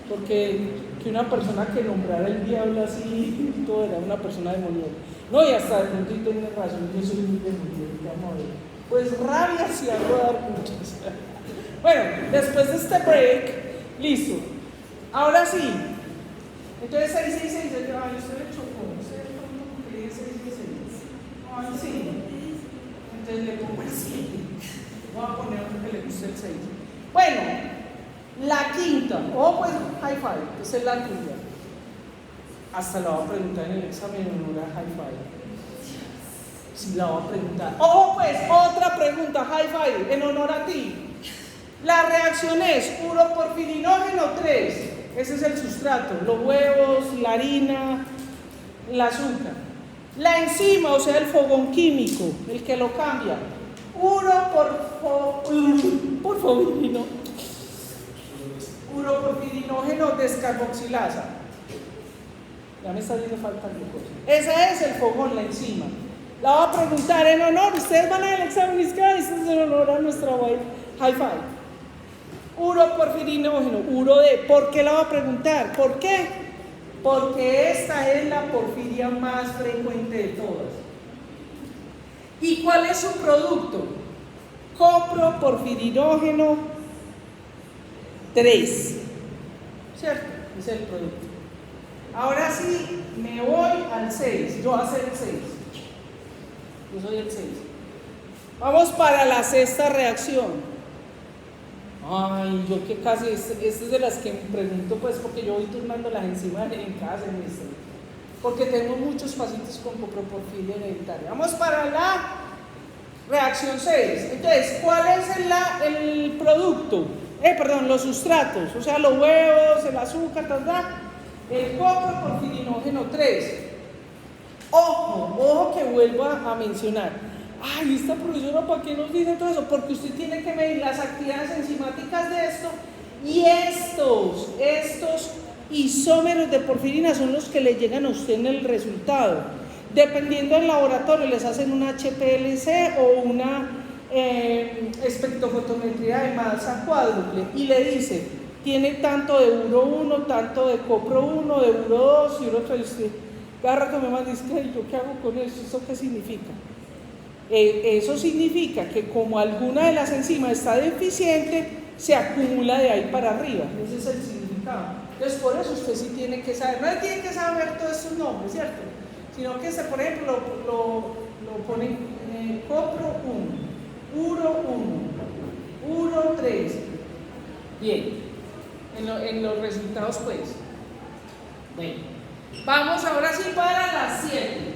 S1: porque que una persona que nombrara el diablo así, todo era una persona demoníaca. No, y hasta de pronto tiene razón, yo soy muy demoníaca, pues rabia sí hago dar muchas. Bueno, después de este break, Listo. Ahora sí. Entonces 666, yo estoy hecho con usted, porque dije 666. Ay, sí. Entonces le pongo el 7. Voy a poner otro que le guste el 6. Bueno, la quinta. Pues high five, esa es la tuya. Hasta la voy a preguntar en el examen en honor a high five. Sí, la voy a preguntar. Pues otra pregunta, high five, en honor a ti. La reacción es uroporfirinógeno 3. Ese es el sustrato, los huevos, la harina, el azúcar. La enzima, o sea, el fogón químico, el que lo cambia. Uroporfirinógeno descarboxilasa. Ya me está haciendo falta glucosa. Ese es el fogón, la enzima. La voy a preguntar en honor, ustedes van a ver el examen, esto es en honor a nuestra high five. Uroporfirinógeno, uro de. ¿Por qué la voy a preguntar? ¿Por qué? Porque esta es la porfiria más frecuente de todas. ¿Y cuál es su producto? Coproporfirinógeno 3. ¿Cierto? Ese es el producto. Ahora sí, me voy al 6. Yo voy a hacer el 6. Yo soy el 6. Vamos para la sexta reacción. Ay, yo que casi, esta es de las que me pregunto, pues, porque yo voy turnando las enzimas en casa, porque tenemos muchos pacientes con coproporfiria hereditaria. Vamos para la reacción 6. Entonces, ¿cuál es el producto? Los sustratos, o sea, los huevos, el azúcar, el coproporfirinógeno 3. Ojo que vuelvo a mencionar. Ay, esta profesora, ¿para qué nos dice todo eso? Porque usted tiene que medir las actividades enzimáticas de esto, y estos isómeros de porfirina son los que le llegan a usted en el resultado. Dependiendo del laboratorio, les hacen una HPLC o una espectrofotometría de masa cuádruple y le dice, tiene tanto de uro 1, tanto de copro 1, de uro 2 y uro 3. Usted agarra que me manda y dice, ¿yo qué hago con eso? ¿Eso qué significa? Eso significa que como alguna de las enzimas está deficiente, se acumula de ahí para arriba. Ese es el significado. Entonces, por eso usted sí tiene que saber, no tiene que saber todos estos nombres, ¿cierto? Sino que, por ejemplo, lo ponen copro 1, uro 1, uro 3. Bien, en los resultados, pues. Bueno, vamos ahora sí para las 7.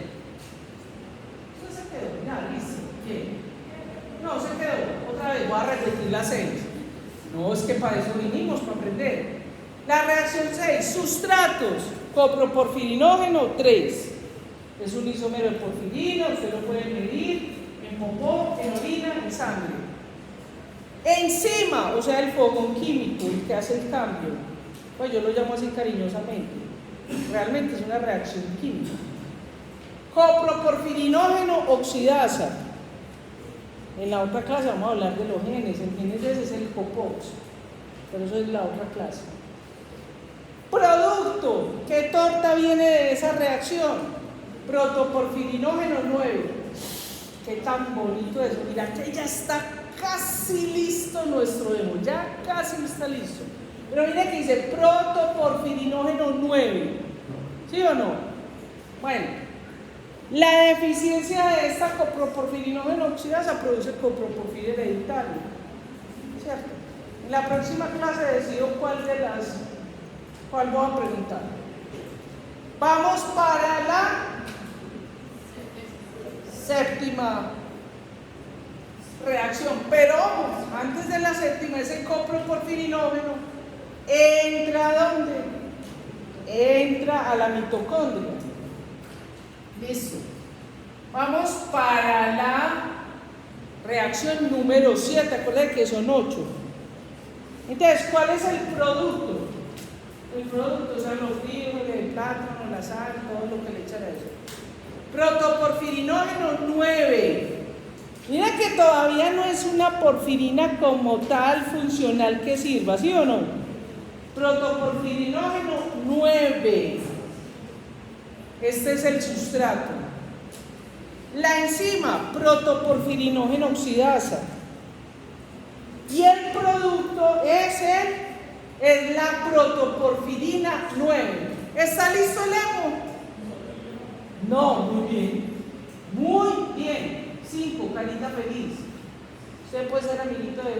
S1: Ya, listo. Bien. No, se quedó. Otra vez, voy a repetir la 6. No, es que para eso vinimos, para aprender. La reacción 6, sustratos, coproporfirinógeno 3. Es un isómero de porfirina, usted lo puede medir en popó, en orina, en sangre. Enzima, o sea, el fogón químico, el que hace el cambio. Pues yo lo llamo así cariñosamente. Realmente es una reacción química. Coproporfirinógeno oxidasa. En la otra clase vamos a hablar de los genes. El genes ese es el copox, pero eso es la otra clase. Producto. ¿Qué torta viene de esa reacción? Protoporfirinógeno 9. Qué tan bonito eso. Mira que ya está casi listo nuestro demo. Ya casi está listo. Pero mira que dice protoporfirinógeno 9. ¿Sí o no? Bueno. La deficiencia de esta coproporfirinógeno oxidasa produce coproporfiria hereditaria, ¿cierto? En la próxima clase decido cuál voy a preguntar. Vamos para la séptima reacción, pero antes de la séptima, ese coproporfirinógeno entra ¿a dónde? Entra a la mitocondria. Listo. Vamos para la reacción número 7. Acuérdense que son 8. Entonces, ¿cuál es el producto? El producto son los frijoles, el plátano, la sal, todo lo que le echan a eso. Protoporfirinógeno 9. Mira que todavía no es una porfirina como tal funcional que sirva, ¿sí o no? Protoporfirinógeno 9. Este es el sustrato. La enzima, protoporfirinógeno oxidasa. Y el producto es el Es la protoporfirina 9. ¿Está listo el hemo? No, muy bien. Muy bien. 5, carita feliz. Usted puede ser amiguito de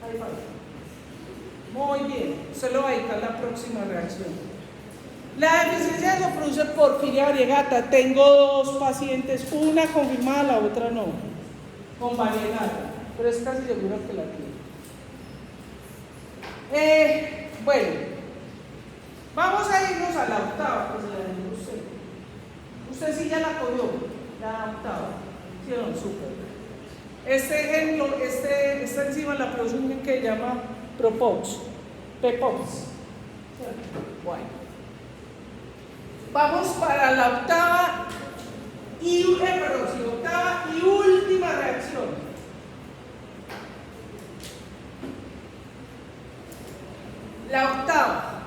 S1: High Five. Muy bien. Se lo va a dedicar la próxima reacción. La deficiencia de eso produce porfiria variegata. Tengo 2 pacientes, una confirmada, la otra no, con variegata, pero es casi seguro que la tiene. Bueno, vamos a irnos a la octava, que se la digo usted. Usted sí ya la cogió, la octava. ¿Sí o no? Súper. Este ejemplo, esta enzima la produce un gen que se llama PPOX. Bueno. Vamos para la octava y última reacción. La octava.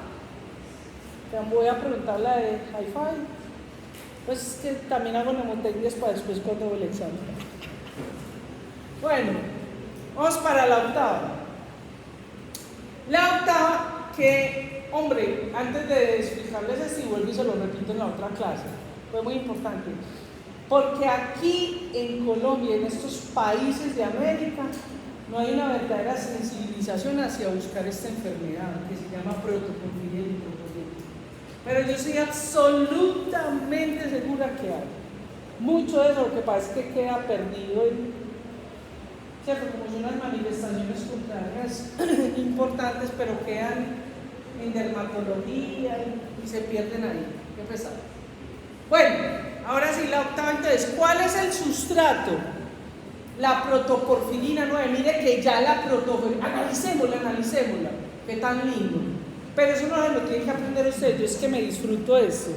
S1: Voy a preguntar la de High Five. Pues que también hago mnemotecnias para después cuando hago el examen. Bueno, vamos para la octava. La octava que, hombre, antes de explicarles esto, y vuelvo y se lo repito en la otra clase, fue muy importante. Porque aquí en Colombia, en estos países de América, no hay una verdadera sensibilización hacia buscar esta enfermedad que se llama protoporfiria eritropoyética. Pero yo estoy absolutamente segura que hay. Mucho de eso lo que pasa es que queda perdido ¿cierto? Como son unas manifestaciones cutáneas importantes, pero quedan en dermatología y se pierden ahí. Qué pesado. Bueno, ahora sí, la octava. Entonces, ¿cuál es el sustrato? La protoporfirina 9. Mire que ya la protoporfirina, analicémosla, qué tan lindo. Pero eso no se lo tienen que aprender ustedes. Yo es que me disfruto esto.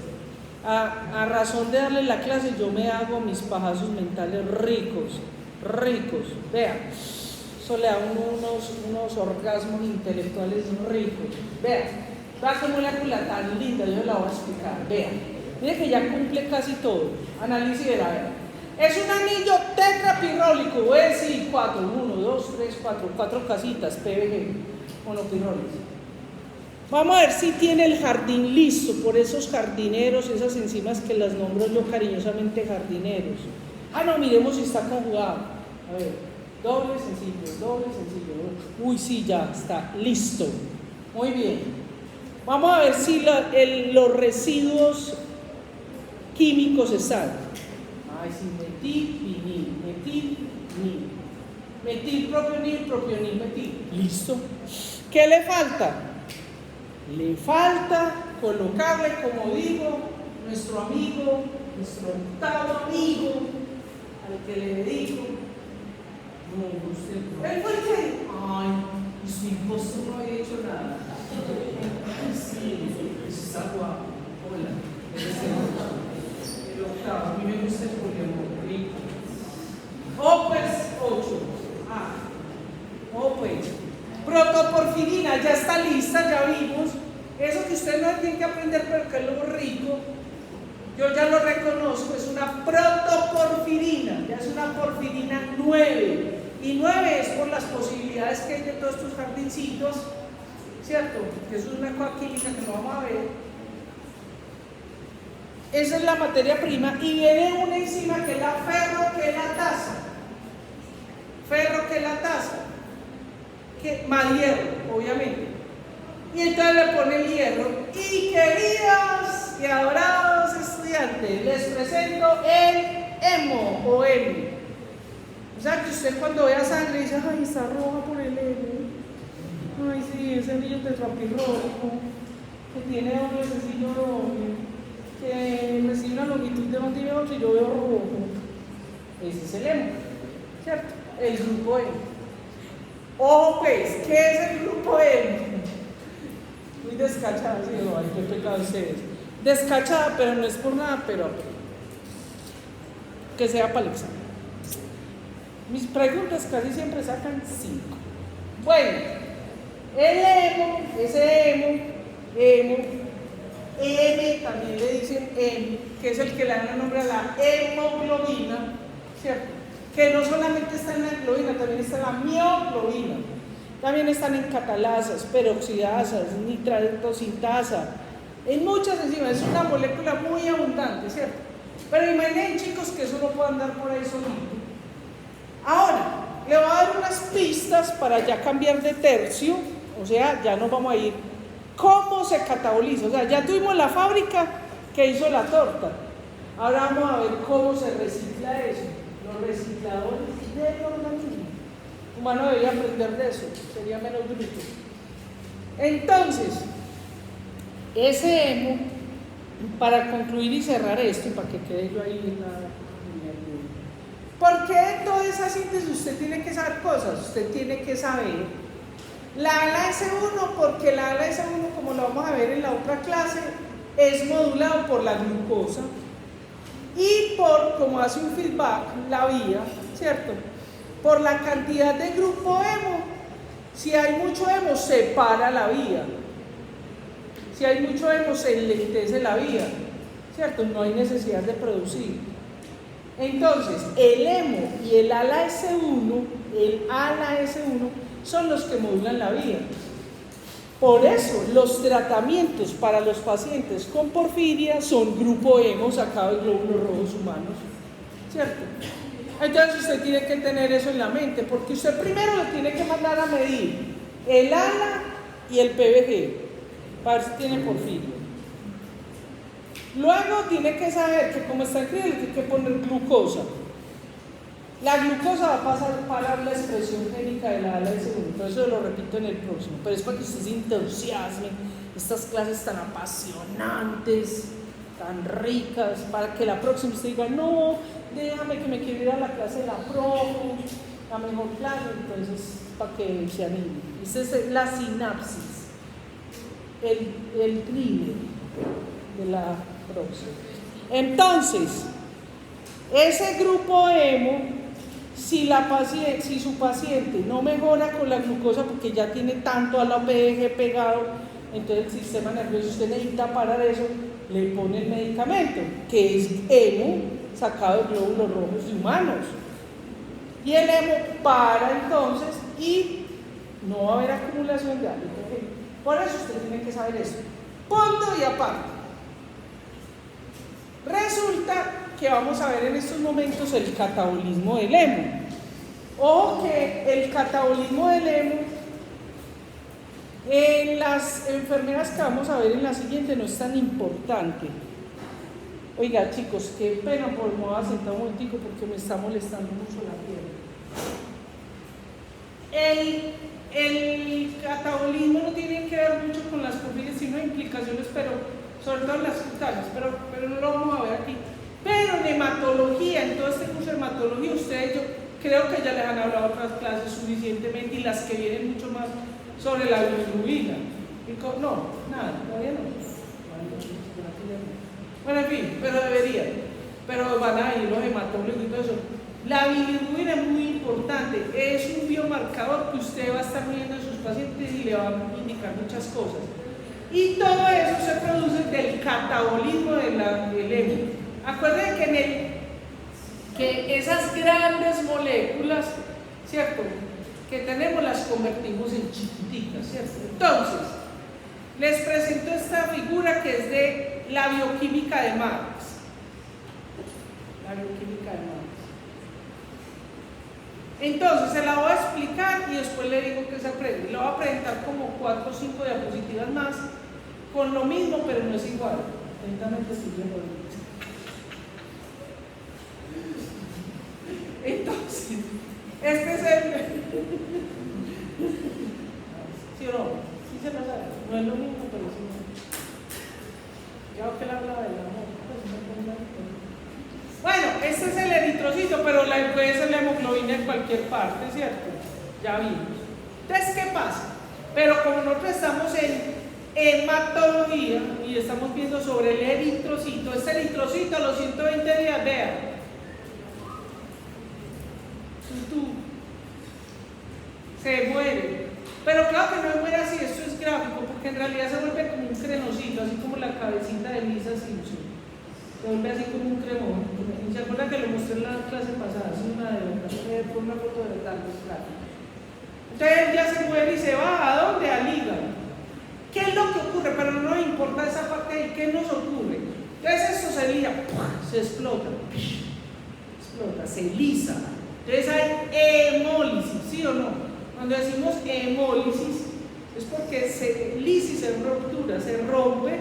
S1: A razón de darle la clase, yo me hago mis pajazos mentales ricos. Vean, eso le da unos orgasmos intelectuales ricos. Vean qué molécula tan linda, yo la voy a explicar. Vean, mire que ya cumple casi todo. Analice y verá, vean. Es un anillo tetrapirrólico, voy a decir 4, 1, 2, 3, 4 casitas, PBG, monopirrólicos. Vamos a ver si tiene el jardín listo, por esos jardineros, esas enzimas que las nombro yo cariñosamente jardineros. Ah, no, miremos si está conjugado. A ver, doble sencillo. Uy, sí, ya está listo. Muy bien. Vamos a ver si los residuos químicos están. Ay, sí, metilpropionil, metil. Listo. ¿Qué le falta? Le falta colocarle, como digo, nuestro amigo, nuestro octavo amigo, al que le dedico. No, usted. Él fue el que. Ay, su impostor no había hecho nada. Sí, está guapo. Hola. El octavo, a mí me gusta el poliamor. Pues 8. Pues. Protoporfirina, ya está lista, ya vimos. Eso que usted no tiene que aprender, pero que es lo rico. Yo ya lo reconozco, es una protoporfirina, ya es una porfirina 9. Y 9 es por las posibilidades que hay de todos estos jardincitos, ¿cierto? Que eso es una cosa química que no vamos a ver. Esa es la materia prima y viene una enzima que es la ferroquelatasa. Más hierro, obviamente. Y entonces le pone el hierro. Y queridos y adorados estudiantes, les presento el hemo o M. O sea que usted cuando vea sangre dice, ay, está roja por el hemo. Ay, sí, ese anillo tetrapirrólico que tiene doble sencillo doble, que recibe una longitud de 1,8 y yo veo rojo. Ese es el hemo, ¿cierto? El grupo M. Ojo pues, ¿qué es el grupo M? Muy descachada, sí, no, ay, qué pecado ustedes. Descachada, pero no es por nada, pero que sea para el examen. Mis preguntas casi siempre sacan 5. Bueno, el hemo, ese hemo, M también le dicen M, que es el que le da el nombre a la hemoglobina, ¿cierto? Que no solamente está en la globina, también está en la mioglobina. También están en catalasas, peroxidasas, nitratosintasa, en muchas enzimas. Es una molécula muy abundante, ¿cierto? Pero imaginen, chicos, que eso no puede andar por ahí solito. Ahora, le voy a dar unas pistas para ya cambiar de tercio, o sea, ya nos vamos a ir. ¿Cómo se cataboliza? O sea, ya tuvimos la fábrica que hizo la torta. Ahora vamos a ver cómo se recicla eso, los recicladores del organismo. El humano debería aprender de eso, sería menos bruto. Entonces, ese hemo, para concluir y cerrar esto, y para que quede yo ahí en la... ¿Por qué en toda esa síntesis usted tiene que saber cosas? Usted tiene que saber la ALA-S1, porque la ALA-S1, como lo vamos a ver en la otra clase, es modulado por la glucosa y por, como hace un feedback, la vía, ¿cierto? Por la cantidad de grupo hemo. Si hay mucho hemo, se para la vía. Si hay mucho hemo, se enlentece la vía, ¿cierto? No hay necesidad de producir. Entonces, el hemo y el ALA-S1, son los que modulan la vía. Por eso, los tratamientos para los pacientes con porfiria son grupo hemo sacado de glóbulos rojos humanos, ¿cierto? Entonces usted tiene que tener eso en la mente, porque usted primero le tiene que mandar a medir el ALA y el PBG, para ver si tiene porfiria. Luego tiene que saber que como está escrito, tiene que poner glucosa. La glucosa va a pasar para la expresión génica de la ALA-S1, por eso lo repito en el próximo, pero es para que usted se entusiasme, estas clases tan apasionantes, tan ricas, para que la próxima usted diga, no, déjame que me quiero ir a la clase de la profe, la mejor clase, entonces para que se anime. Esa es la sinapsis, el thriller de la próxima. Entonces, ese grupo hemo, si su paciente no mejora con la glucosa porque ya tiene tanto a la PDG pegado, entonces el sistema nervioso, usted necesita parar eso, le pone el medicamento, que es hemo sacado de glóbulos rojos de humanos. Y el hemo para entonces y no va a haber acumulación de ALA. Por eso usted tiene que saber eso. Punto y aparte. Resulta que vamos a ver en estos momentos el catabolismo del hemo. Ojo que el catabolismo del hemo en las enfermeras que vamos a ver en la siguiente no es tan importante. Oiga, chicos, qué pena, me voy a sentar un momentico porque me está molestando mucho la piel. El catabolismo no tiene que ver mucho con las porfirias, sino implicaciones, pero sobre todo en las cutáneas, pero no lo vamos a ver aquí. Pero en hematología, en todo este curso de hematología, ustedes, yo creo que ya les han hablado otras clases suficientemente, y las que vienen mucho más sobre la bilirrubina. No, nada, todavía no. Bueno, en fin, pero deberían. Pero van a ir los hematólogos y todo eso. La bilirrubina es muy importante, es un biomarcador que usted va a estar viendo en sus pacientes y le va a indicar muchas cosas. Y todo eso se produce del catabolismo del hemo. Acuérdense que esas grandes moléculas, ¿cierto?, que tenemos, las convertimos en chiquititas, ¿cierto? Entonces, les presento esta figura que es de la bioquímica de Marx. La bioquímica de Marx. Entonces, se la voy a explicar y después le digo que se aprende. Lo voy a presentar como 4 o 5 diapositivas más, con lo mismo, pero no es igual. Lentamente estoy viendo. Entonces, este es el... ¿Sí o no? Sí se lo sabe. No es lo mismo, pero sí. Ya que él habla del amor. Bueno, este es el eritrocito, pero puede ser la hemoglobina en cualquier parte, ¿cierto? Ya vimos. Entonces, ¿qué pasa? Pero como nosotros estamos en hematología y estamos viendo sobre el eritrocito, este eritrocito a los 120 días, vean. Se muere, pero claro que no muere así, esto es gráfico, porque en realidad se vuelve como un crenocito, así como la cabecita de Lisa Simpson, se vuelve así como un cremón. ¿Se acuerdan que lo mostré en la clase pasada? Es una de otra, por una foto de tal, es gráfico. Entonces él ya se muere y se va, ¿a dónde? Al hígado. ¿Qué es lo que ocurre? Pero no nos importa esa parte de qué nos ocurre. Entonces esto se lía, se explota, se lisa. Entonces hay hemólisis, ¿sí o no? Cuando decimos hemólisis es porque lisis es ruptura, se rompe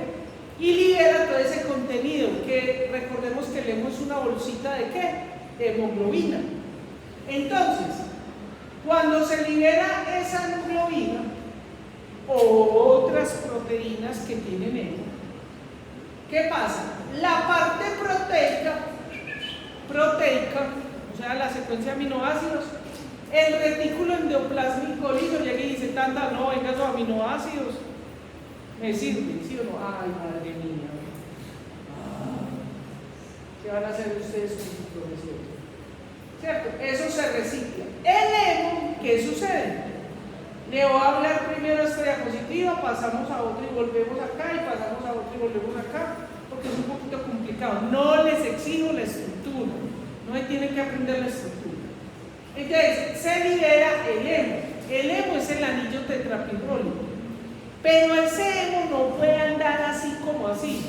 S1: y libera todo ese contenido que recordemos que el hemo es una bolsita de ¿qué? De hemoglobina. Entonces, cuando se libera esa hemoglobina o otras proteínas que tienen hemo, ¿qué pasa? La parte proteica, o sea, la secuencia de aminoácidos, el retículo endoplásmico liso llega y dice, tanta, no, venga, esos aminoácidos me sirven, ¿sí o no? Ay, madre mía. ¿Qué van a hacer ustedes con sus profesores? ¿Cierto? Eso se recicla. El hemo, ¿qué sucede? Le voy a hablar primero esta diapositiva, pasamos a otro y volvemos acá, y pasamos a otro y volvemos acá, porque es un poquito complicado. No les exijo la estructura, no me tienen que aprender la estructura. Entonces, se libera el hemo. El hemo es el anillo tetrapirrólico, pero ese hemo no puede andar así como así,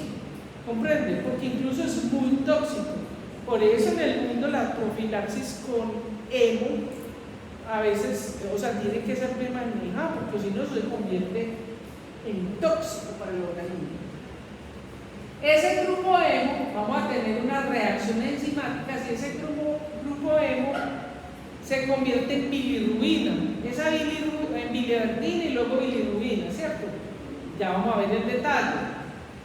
S1: ¿comprende? Porque incluso es muy tóxico. Por eso en el mundo la profilaxis con hemo a veces, o sea, tiene que ser bien manejada, porque si no se convierte en tóxico para el organismo. Ese grupo hemo, vamos a tener una reacción enzimática, si ese grupo hemo se convierte en bilirrubina, esa en biliverdina y luego bilirrubina, ¿cierto? Ya vamos a ver el detalle.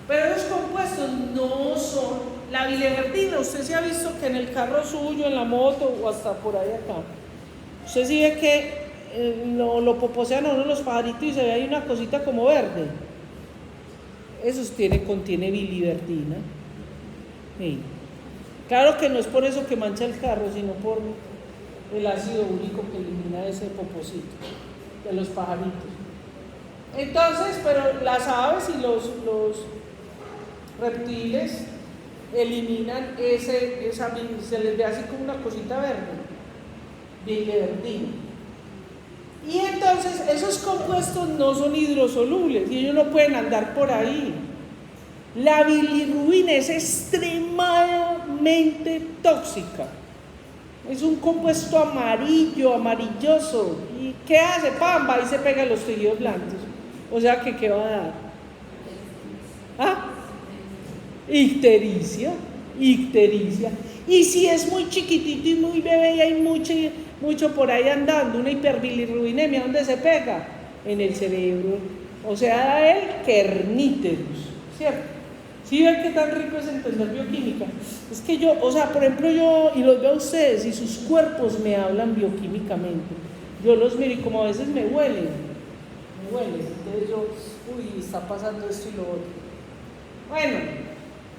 S1: Pero los compuestos no son, la biliverdina, usted se ha visto que en el carro suyo, en la moto o hasta por ahí acá, usted sí ve que lo poposean a uno los pajaritos y se ve ahí una cosita como verde. Eso contiene biliverdina. Sí. Claro que no es por eso que mancha el carro, sino por el ácido úrico que elimina ese poposito de los pajaritos. Entonces, pero las aves y los reptiles eliminan se les ve así como una cosita verde, biliverdina. Y entonces esos compuestos no son hidrosolubles y ellos no pueden andar por ahí. La bilirrubina es extremadamente tóxica. Es un compuesto amarilloso. ¿Y qué hace? ¡Pam! Va y se pega en los tejidos blandos. O sea que, ¿qué va a dar? ¿Ah? Ictericia. Y si es muy chiquitito y muy bebé y hay mucho por ahí andando, una hiperbilirrubinemia, ¿dónde se pega? En el cerebro. O sea, da el kerníterus, ¿cierto? ¿Sí ven qué tan rico es entender bioquímica? Es que yo, o sea, por ejemplo, yo, y los veo a ustedes, y sus cuerpos me hablan bioquímicamente. Yo los miro y como a veces me huelen. Entonces yo, uy, está pasando esto y lo otro. Bueno,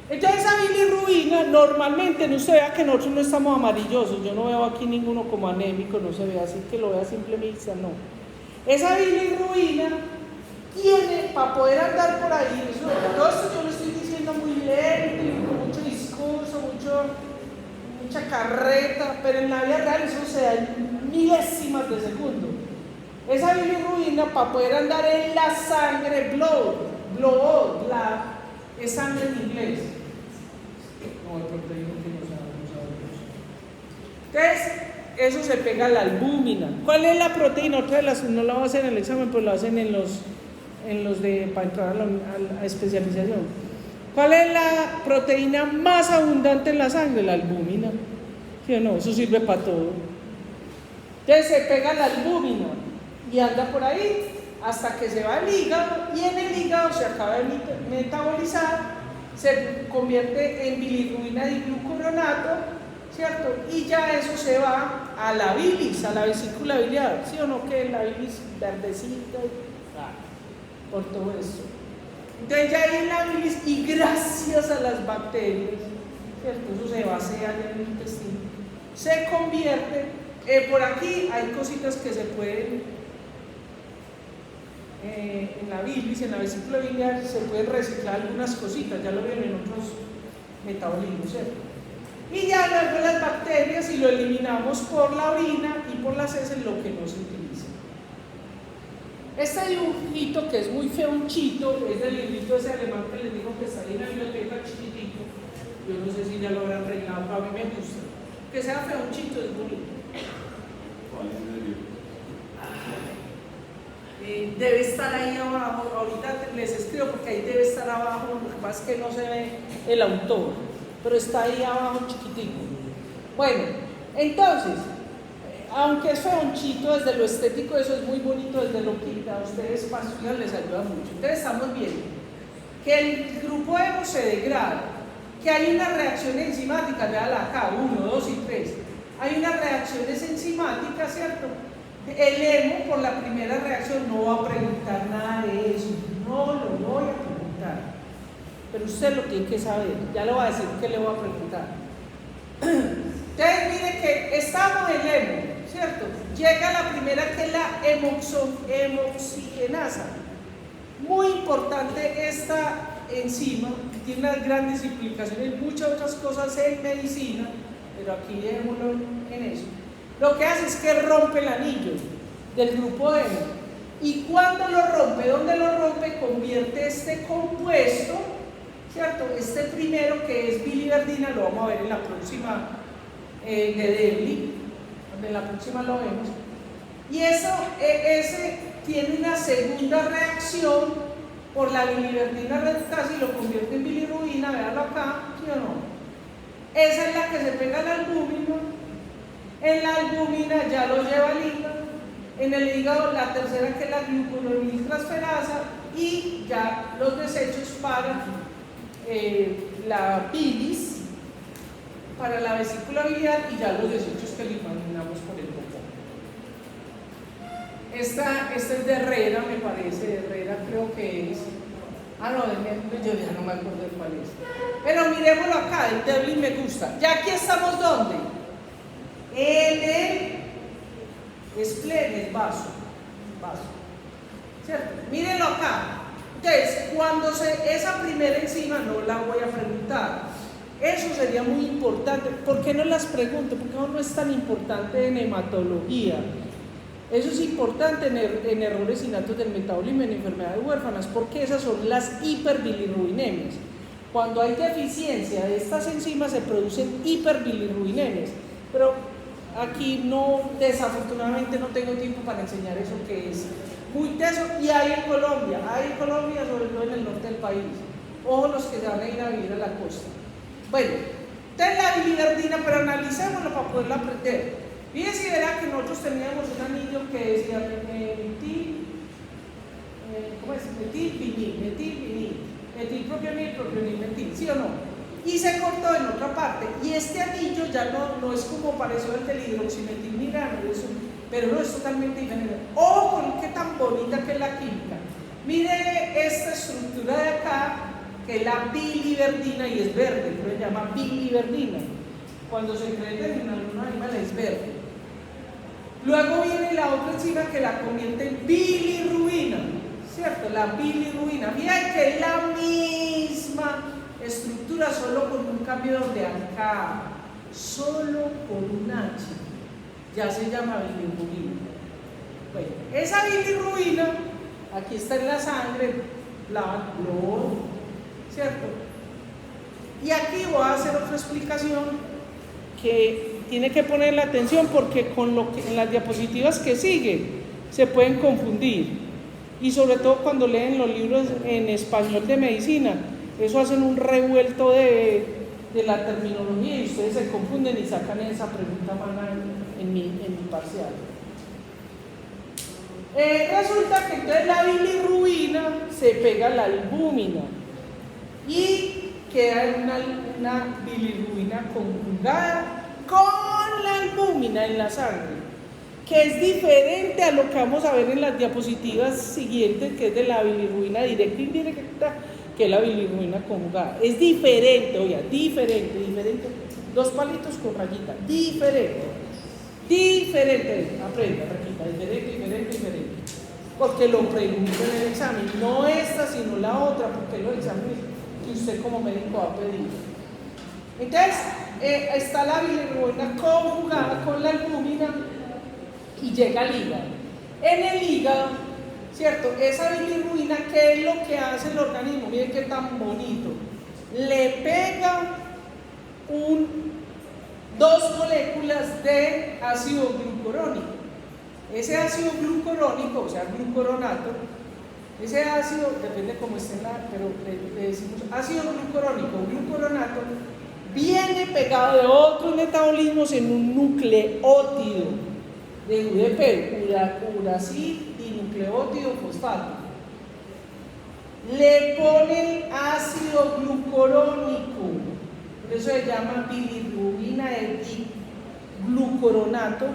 S1: entonces esa bilirrubina, normalmente, no se vea que nosotros no estamos amarillosos, yo no veo aquí ninguno como anémico, no se ve así que lo vea simple vista, no. Esa bilirrubina tiene, para poder andar por ahí, todo esto yo lo estoy diciendo muy lento y con mucho discurso, mucha carreta, pero en la vida real eso se da en milésimas de segundo. Esa bilirrubina, para poder andar en la sangre, blood, es sangre en inglés. Entonces, eso se pega a la albúmina. ¿Cuál es la proteína? Otra de las, no la hacen en el examen, pero lo hacen en los para entrar a la especialización. ¿Cuál es la proteína más abundante en la sangre? La albúmina. ¿Sí o no? Eso sirve para todo. Entonces se pega la albúmina y anda por ahí hasta que se va al hígado, y en el hígado se acaba de metabolizar, se convierte en bilirrubina diglucuronato, ¿cierto? Y ya eso se va a la bilis, a la vesícula biliar, ¿sí o no? Que la bilis verdecita, por todo eso. Entonces ya hay la bilis, y gracias a las bacterias, ¿cierto? Eso se vacía en el intestino, se convierte, por aquí hay cositas que se pueden, en la bilis, en la vesícula biliar, se pueden reciclar algunas cositas, ya lo vieron en otros metabolismos, ¿cierto? Y ya luego las bacterias, y lo eliminamos por la orina y por las heces, lo que no se utiliza. Este dibujito que es muy feonchito es del librito ese alemán que les digo que está ahí en la biblioteca chiquitito. Yo no sé si ya lo habrán arreglado, pero a mí me gusta. Que sea feonchito es bonito.
S2: ¿Cuál es el libro?
S1: Debe estar ahí abajo, ahorita les escribo porque ahí debe estar abajo, lo que pasa es que no se ve el autor, pero está ahí abajo chiquitico. Bueno, entonces, aunque es feonchito, desde lo estético eso es muy bonito, desde lo que a ustedes para estudiar les ayuda mucho. Entonces estamos viendo que el grupo hemo se degrada, que hay unas reacciones enzimáticas, véanla acá, 1, 2 y 3, hay unas reacciones enzimáticas, ¿cierto? El hemo por la primera reacción no va a preguntar nada de eso, no lo voy a preguntar, pero usted lo tiene que saber, ya le voy a decir qué le voy a preguntar. Entonces mire que estamos en hemo, ¿cierto? Llega la primera que es la hemoxigenasa, muy importante esta enzima, tiene unas grandes implicaciones, muchas otras cosas en medicina, pero aquí dejémoslo en eso. Lo que hace es que rompe el anillo del grupo hemo. Y cuando lo rompe, ¿dónde lo rompe? Convierte este compuesto, ¿cierto? Este primero que es biliverdina, lo vamos a ver en la próxima de Debli, donde en la próxima lo vemos. Y eso, ese tiene una segunda reacción por la biliverdina reductasa y lo convierte en bilirrubina, véanlo acá, ¿sí o no? Esa es la que se pega al albúmino. En la albúmina ya lo lleva al hígado, en el hígado la tercera que es la glucuroniltransferasa y ya los desechos para la bilis, para la vesícula biliar y ya los desechos que le imaginamos por el popó. Esta es de Herrera, me parece, de Herrera creo que es. Ah, no, yo ya no me acuerdo de cuál es. Pero miremoslo acá, el Debli me gusta. Ya aquí estamos, ¿dónde? En el esplene, el vaso, ¿cierto? Mírenlo acá. Entonces, cuando esa primera enzima no la voy a preguntar, eso sería muy importante. ¿Por qué no las pregunto? Porque no es tan importante en hematología. Eso es importante en errores innatos del metabolismo en enfermedades huérfanas, porque esas son las hiperbilirrubinemias. Cuando hay deficiencia de estas enzimas se producen hiperbilirrubinemias, pero aquí no, desafortunadamente no tengo tiempo para enseñar eso que es muy teso, y hay en Colombia, sobre todo en el norte del país. Ojo los que se van a ir a vivir a la costa. Bueno, entonces la biliverdina, pero analicémoslo para poderlo aprender. Fíjense y verá que nosotros teníamos un anillo que decía metilpropionil, metil, ¿sí o no? Y se cortó en otra parte, y este anillo ya no es como pareció el del hidroximetilmirano, pero no es totalmente diferente. ¡Ojo con qué tan bonita que es la química! Mire esta estructura de acá, que es la biliverdina, y es verde, pero se llama biliverdina. Cuando se crece en algún animal es verde. Luego viene la otra enzima que la convierte en bilirrubina, ¿cierto? La bilirrubina. Miren que es la misma estructura, solo con un cambio de acá, solo con un H, ya se llama bilirrubina. Bueno, esa bilirrubina, aquí está en la sangre, blood, ¿cierto? Y aquí voy a hacer otra explicación que tiene que poner la atención porque con lo que en las diapositivas que siguen se pueden confundir, y sobre todo cuando leen los libros en español de medicina, eso hacen un revuelto de la terminología y ustedes se confunden y sacan esa pregunta mala en mi parcial. Resulta que entonces la bilirrubina se pega a la albúmina y queda una bilirrubina conjugada con la albúmina en la sangre, que es diferente a lo que vamos a ver en las diapositivas siguientes, que es de la bilirrubina directa e indirecta, que es la bilirrubina conjugada. Es diferente, oiga, diferente, dos palitos con rayita, diferente, aprenda, Raquita, diferente, porque lo pregunto en el examen, no esta sino la otra, porque los exámenes que usted como médico va a pedir. Entonces, está la bilirrubina conjugada con la albúmina y llega al hígado. En el hígado ¿cierto? Esa bilirrubina, ¿qué es lo que hace el organismo? Miren qué tan bonito. Le pega dos moléculas de ácido glucurónico. Ese ácido glucurónico, o sea, glucoronato, ese ácido, depende cómo esté pero le decimos ácido glucurónico, glucoronato, viene pegado de otros metabolismos en un nucleótido de UDP, uracil y nucleótido fosfato. Le ponen ácido glucurónico, por eso se llama bilirrubina de diglucoronato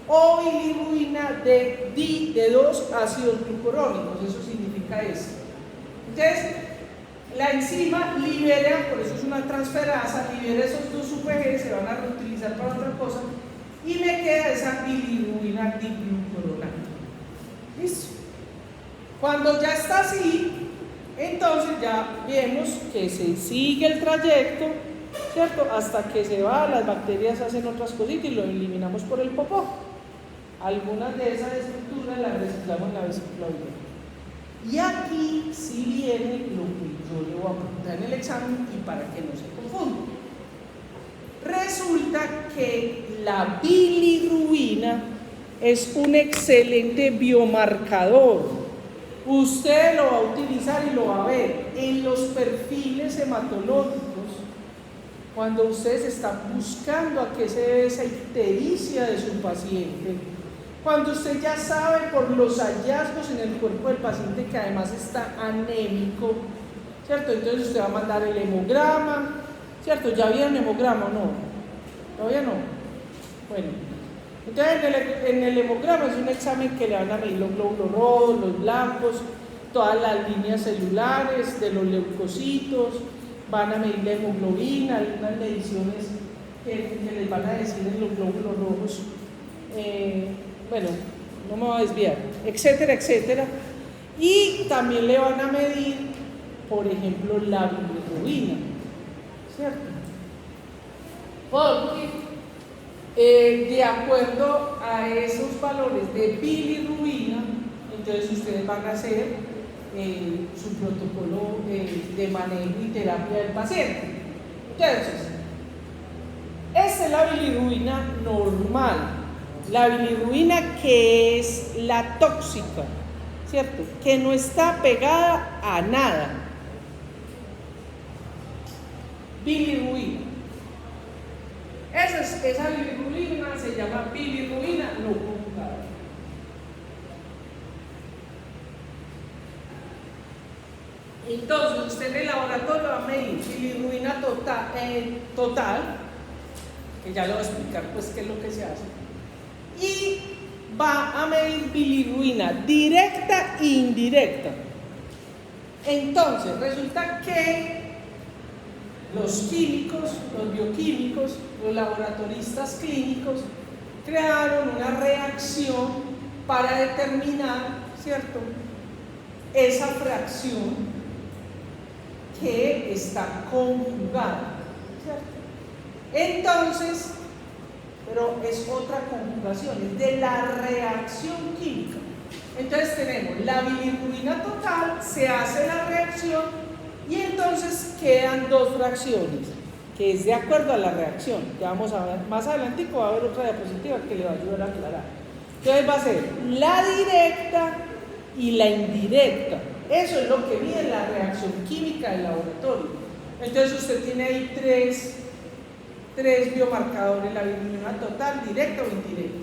S1: o bilirrubina de dos ácidos glucurónicos, eso significa eso. Entonces, la enzima libera, por eso es una transferasa, libera esos dos UPG, se van a reutilizar para otra cosa, y me queda esa bilirrubina diglucoronato. ¿Listo? Cuando ya está así, entonces ya vemos que se sigue el trayecto, ¿cierto? Hasta que se va, las bacterias hacen otras cositas y lo eliminamos por el popó. Algunas de esas estructuras las reciclamos en la vesícula biliar. Y aquí sí viene lo que yo le voy a preguntar en el examen y para que no se confunda. Resulta que la bilirrubina es un excelente biomarcador. Usted lo va a utilizar y lo va a ver en los perfiles hematológicos. Cuando ustedes están buscando a qué se debe esa ictericia de su paciente, cuando usted ya sabe por los hallazgos en el cuerpo del paciente que además está anémico, ¿cierto? Entonces usted va a mandar el hemograma, ¿cierto? ¿Ya vieron hemograma o no? ¿Todavía no? Bueno, entonces en el hemograma es un examen que le van a medir los glóbulos rojos, los blancos, todas las líneas celulares de los leucocitos, van a medir la hemoglobina, algunas mediciones que les van a decir en los glóbulos rojos. Bueno, no me voy a desviar, etcétera, etcétera. Y también le van a medir, por ejemplo, la bilirrubina, ¿cierto? Porque de acuerdo a esos valores de bilirrubina, entonces ustedes van a hacer su protocolo de manejo y terapia del paciente. Entonces, esta es la bilirrubina normal. La bilirrubina que es la tóxica, ¿cierto? Que no está pegada a nada. Bilirrubina. Esa bilirrubina se llama bilirrubina no conjugada. Entonces, usted en el laboratorio va a medir bilirrubina total, que ya le voy a explicar pues qué es lo que se hace. Y va a medir bilirrubina directa e indirecta. Entonces, resulta que los químicos, los bioquímicos, los laboratoristas clínicos crearon una reacción para determinar, ¿cierto?, esa fracción que está conjugada, ¿cierto? Entonces, pero es otra conjugación, es de la reacción química. Entonces tenemos la bilirrubina total, se hace la reacción y entonces quedan dos fracciones, que es de acuerdo a la reacción, que vamos a ver más adelante, va a haber otra diapositiva que le va a ayudar a aclarar. Entonces va a ser la directa y la indirecta. Eso es lo que mide la reacción química del laboratorio. Entonces usted tiene ahí tres biomarcadores, la bilirrubina total, directa o indirecta.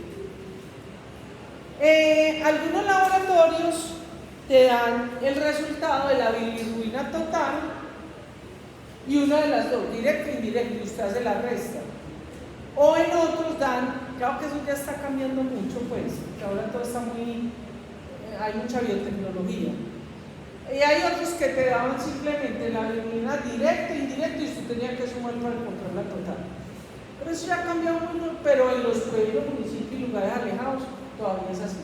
S1: Algunos laboratorios te dan el resultado de la bilirrubina total y una de las dos, directa e indirecta, y usted hace la resta. O en otros dan, claro que eso ya está cambiando mucho, pues, que ahora todo está hay mucha biotecnología. Y hay otros que te daban simplemente la bilirrubina directa e indirecta y usted tenía que sumar para encontrar la total. Pero eso ya ha cambiado mucho, pero en los pueblos, municipios y lugares alejados todavía es así.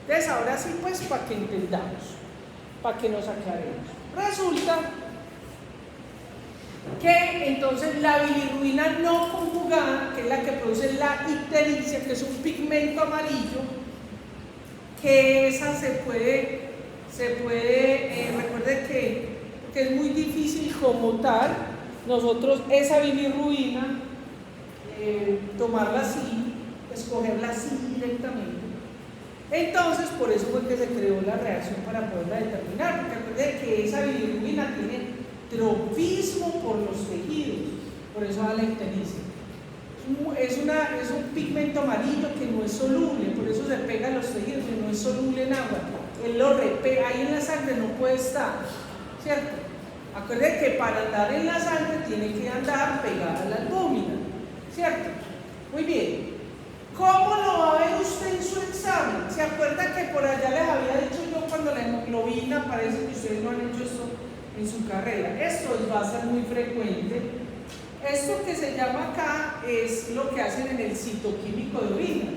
S1: Entonces ahora sí, pues, para que entendamos, para que nos aclaremos. Resulta que entonces la bilirrubina no conjugada, que es la que produce la ictericia, que es un pigmento amarillo, que esa recuerde que es muy difícil como tal, nosotros esa bilirrubina, tomarla así, escogerla así directamente. Entonces, por eso fue que se creó la reacción para poderla determinar, porque recuerde que esa bilirrubina tiene tropismo por los tejidos, por eso da la ictericia. Es un pigmento amarillo que no es soluble, por eso se pega a los tejidos, que no es soluble en agua. Él lo repega, ahí en la sangre no puede estar, ¿cierto? Acuérdense que para andar en la sangre tiene que andar pegada a la albúmina, ¿cierto? Muy bien. ¿Cómo lo va a ver usted en su examen? ¿Se acuerda que por allá les había dicho yo cuando la hemoglobina, parece que ustedes no han hecho esto en su carrera? Esto va a ser muy frecuente. Esto que se llama acá es lo que hacen en el citoquímico de orina.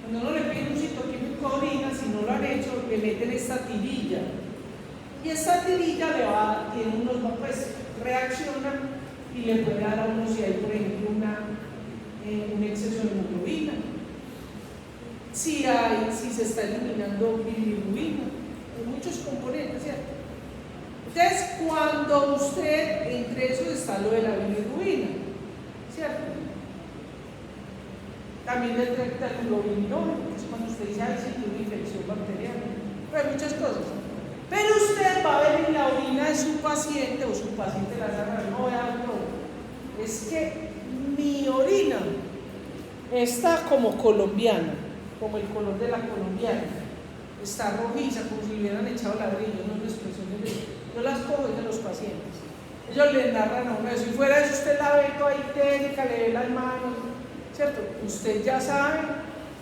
S1: Cuando uno le pide un citoquímico de orina, si no lo han hecho, le meten esta tirilla. Y esta tirilla tiene unos, pues reaccionan y le puede dar a uno si hay, por ejemplo, un exceso de hemoglobina. Si se está eliminando bilirrubina, hay muchos componentes, ¿cierto? Entonces, cuando usted, entre esos está lo de la bilirrubina, ¿cierto? También detecta el globilinógeno, que es cuando usted dice, ay, sí, tiene una infección bacteriana. Hay muchas cosas. Pero usted va a ver en la orina de su paciente, o su paciente la agarra, no vea, no, es que mi orina está como colombiana, como el color de la colombiana, está rojiza, como si le hubieran echado ladrillos, no es expresiones de... Yo las cojo de los pacientes. Ellos les narran a uno eso. Si fuera eso, usted la ve toda técnica, le ve las manos, ¿cierto? Usted ya sabe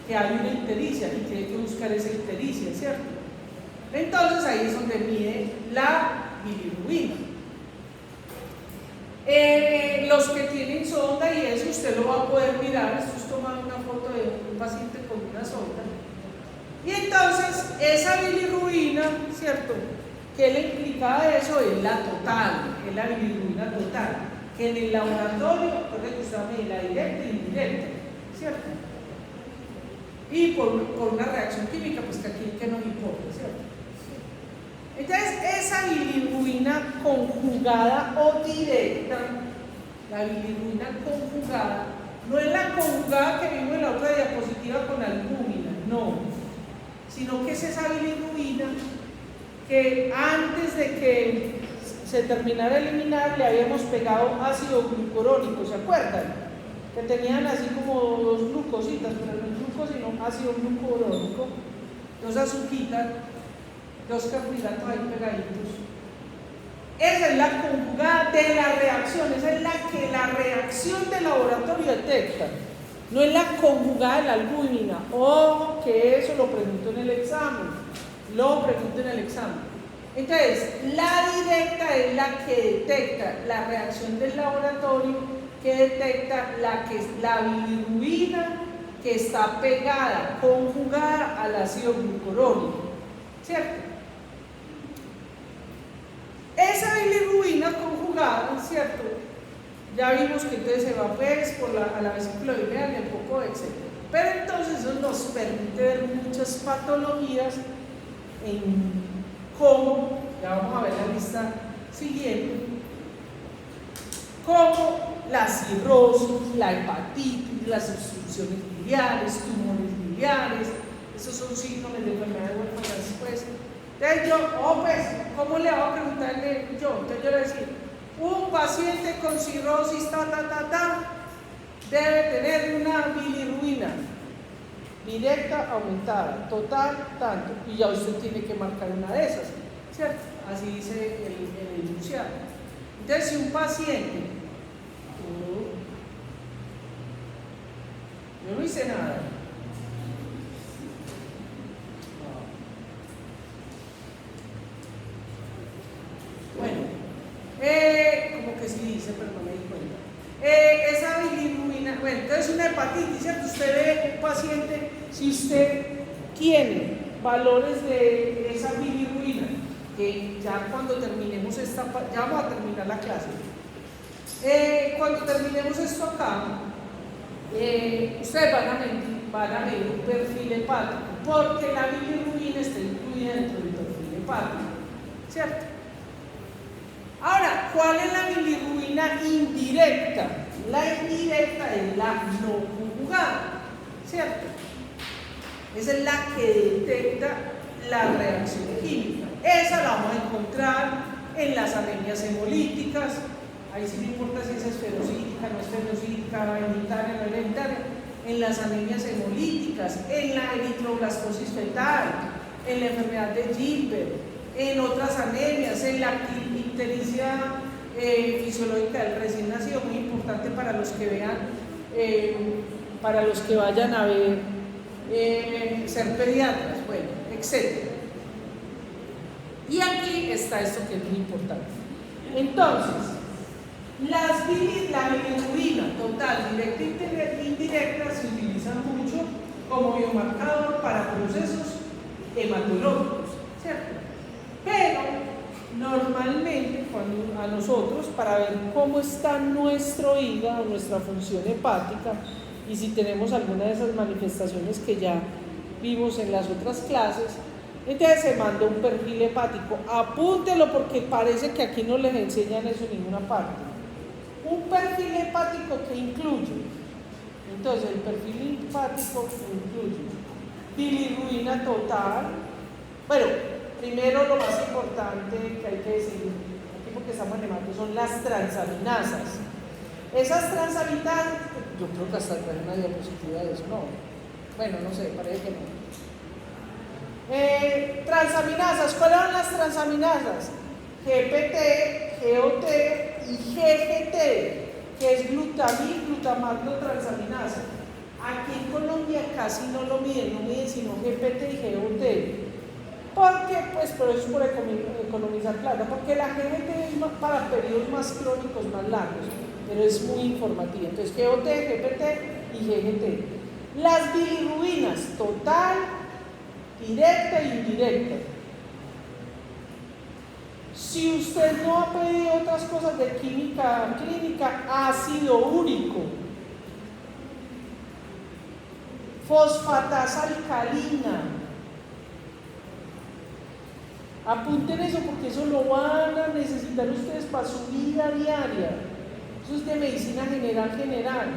S1: que hay una ictericia y tiene que buscar esa ictericia, ¿cierto? Entonces ahí es donde mide la bilirrubina. Los que tienen sonda y eso, usted lo va a poder mirar. Esto es tomar una foto de un paciente con una sonda. Y entonces, esa bilirrubina, ¿cierto?, que le implicaba eso es la total, es la bilirrubina total, que en el laboratorio, recuerden que usted va a medir la directa e indirecta, ¿cierto? Y por una reacción química, pues que aquí que nos importa, ¿cierto? Entonces, esa bilirrubina conjugada o directa, la bilirrubina conjugada, no es la conjugada que vimos en la otra diapositiva con albúmina, no, sino que es esa bilirrubina que antes de que se terminara de eliminar le habíamos pegado ácido glucurónico, ¿se acuerdan? Que tenían así como dos glucositas, pero no es glucosa sino ácido glucurónico, dos azuquitas, dos carbohidratos ahí pegaditos. Esa es la conjugada de la reacción, esa es la que la reacción del laboratorio detecta, no es la conjugada de la albúmina. Ojo, que eso lo pregunto en el examen. Entonces, la directa es la que detecta la reacción del laboratorio, que detecta la bilirrubina que está pegada, conjugada al ácido glucurónico, ¿cierto? Esa bilirrubina conjugada, ¿cierto? Ya vimos que entonces se va pues a la vesícula biliar y el poco, etc. Pero entonces eso nos permite ver muchas patologías en cómo, ya vamos a ver la lista siguiente, como la cirrosis, la hepatitis, las obstrucciones biliares, tumores biliares, esos son síntomas de enfermedad de huérfana después. Entonces yo, pues, ¿cómo le hago a preguntarle yo? Entonces yo le voy a decir, un paciente con cirrosis, debe tener una bilirrubina directa aumentada, total, tanto, y ya usted tiene que marcar una de esas, ¿cierto? Así dice el enunciado. Entonces, si un paciente, yo no hice nada, bueno, como que sí dice, pero no me di cuenta. Esa bilirrubina, bueno, entonces una hepatitis, ¿cierto? Usted ve un paciente, si usted tiene valores de esa bilirrubina, que ya cuando terminemos ya vamos a terminar la clase. Cuando terminemos esto acá, ustedes van a medir van a ver un perfil hepático, porque la bilirrubina está incluida dentro del perfil hepático, ¿cierto? Ahora, ¿cuál es la bilirrubina indirecta? La indirecta es la no conjugada, ¿cierto? Esa es la que detecta la reacción química. Esa la vamos a encontrar en las anemias hemolíticas. Ahí sí no importa si es esferocítica, no esferocítica, hereditaria, no hereditaria. En las anemias hemolíticas, en la eritroblastosis fetal, en la enfermedad de Gilbert, en otras anemias, en la ictericia fisiológica del recién nacido, muy importante para los que vean, para los que vayan a ver ser pediatras, bueno, etc. Y aquí está esto que es muy importante. Entonces, la bilirrubina total, directa e indirecta se utiliza mucho como biomarcador para procesos hematológicos, ¿cierto? Pero normalmente cuando a nosotros, para ver cómo está nuestro hígado, nuestra función hepática, y si tenemos alguna de esas manifestaciones que ya vimos en las otras clases, entonces se manda un perfil hepático. Apúntelo porque parece que aquí no les enseñan eso en ninguna parte. Un perfil hepático que incluye, entonces el perfil hepático incluye bilirrubina total. Bueno, primero lo más importante que hay que decir, aquí porque estamos en hemato, son las transaminasas. Esas transaminasas, yo creo que hasta trae una diapositiva de eso, no. Bueno, no sé, parece que no. Transaminasas, ¿cuáles son las transaminasas? GPT, GOT y GGT, que es glutamato transaminasa. Aquí en Colombia casi no lo miden, no miden sino GPT y GOT. ¿Por qué? Pues por eso es por economizar plata, porque la GGT es para periodos más crónicos, más largos, pero es muy informativa. Entonces GOT, GPT y GGT. Las bilirrubinas, total, directa e indirecta. Si usted no ha pedido otras cosas de química clínica, ácido úrico, fosfatasa alcalina, apunten eso porque eso lo van a necesitar ustedes para su vida diaria. Eso es de medicina general.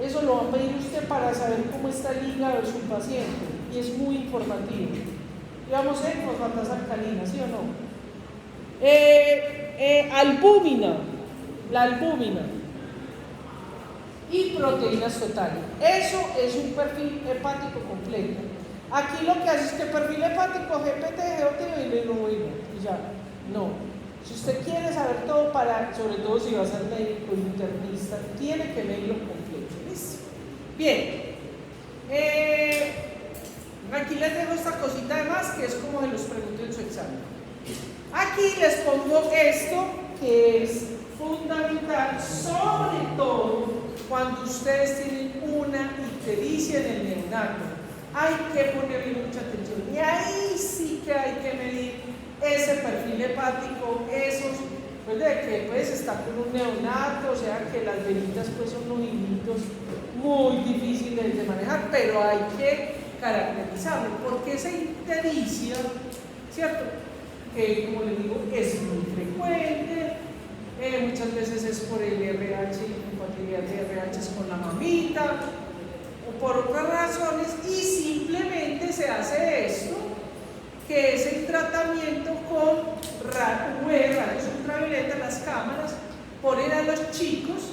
S1: Eso lo va a pedir usted para saber cómo está el hígado de su paciente y es muy informativo. Digamos, fosfatasa alcalina, ¿sí o no? Albúmina, la albúmina y proteínas totales. Eso es un perfil hepático completo. Aquí lo que hace es que perfil hepático, GPT, GOT y bilirrubina y ya. No. Si usted quiere saber todo, sobre todo si va a ser médico internista, tiene que leerlo completo. ¿Listo? Bien. Aquí les dejo esta cosita de más que es como se los pregunto en su examen. Aquí les pongo esto que es fundamental, sobre todo cuando ustedes tienen una ictericia en el neonato. Hay que ponerle mucha atención y ahí sí que hay que medir ese perfil hepático, esos, pues de que pues está con un neonato, o sea que las venitas pues son unos hilitos muy difíciles de manejar, pero hay que caracterizarlo, porque esa ictericia, ¿cierto? Que como les digo es muy frecuente, muchas veces es por el RH, incompatibilidad de RH con la mamita o por otras razones, y simplemente se hace esto, que es el tratamiento con rayos ultravioletas, las cámaras, ponen a los chicos,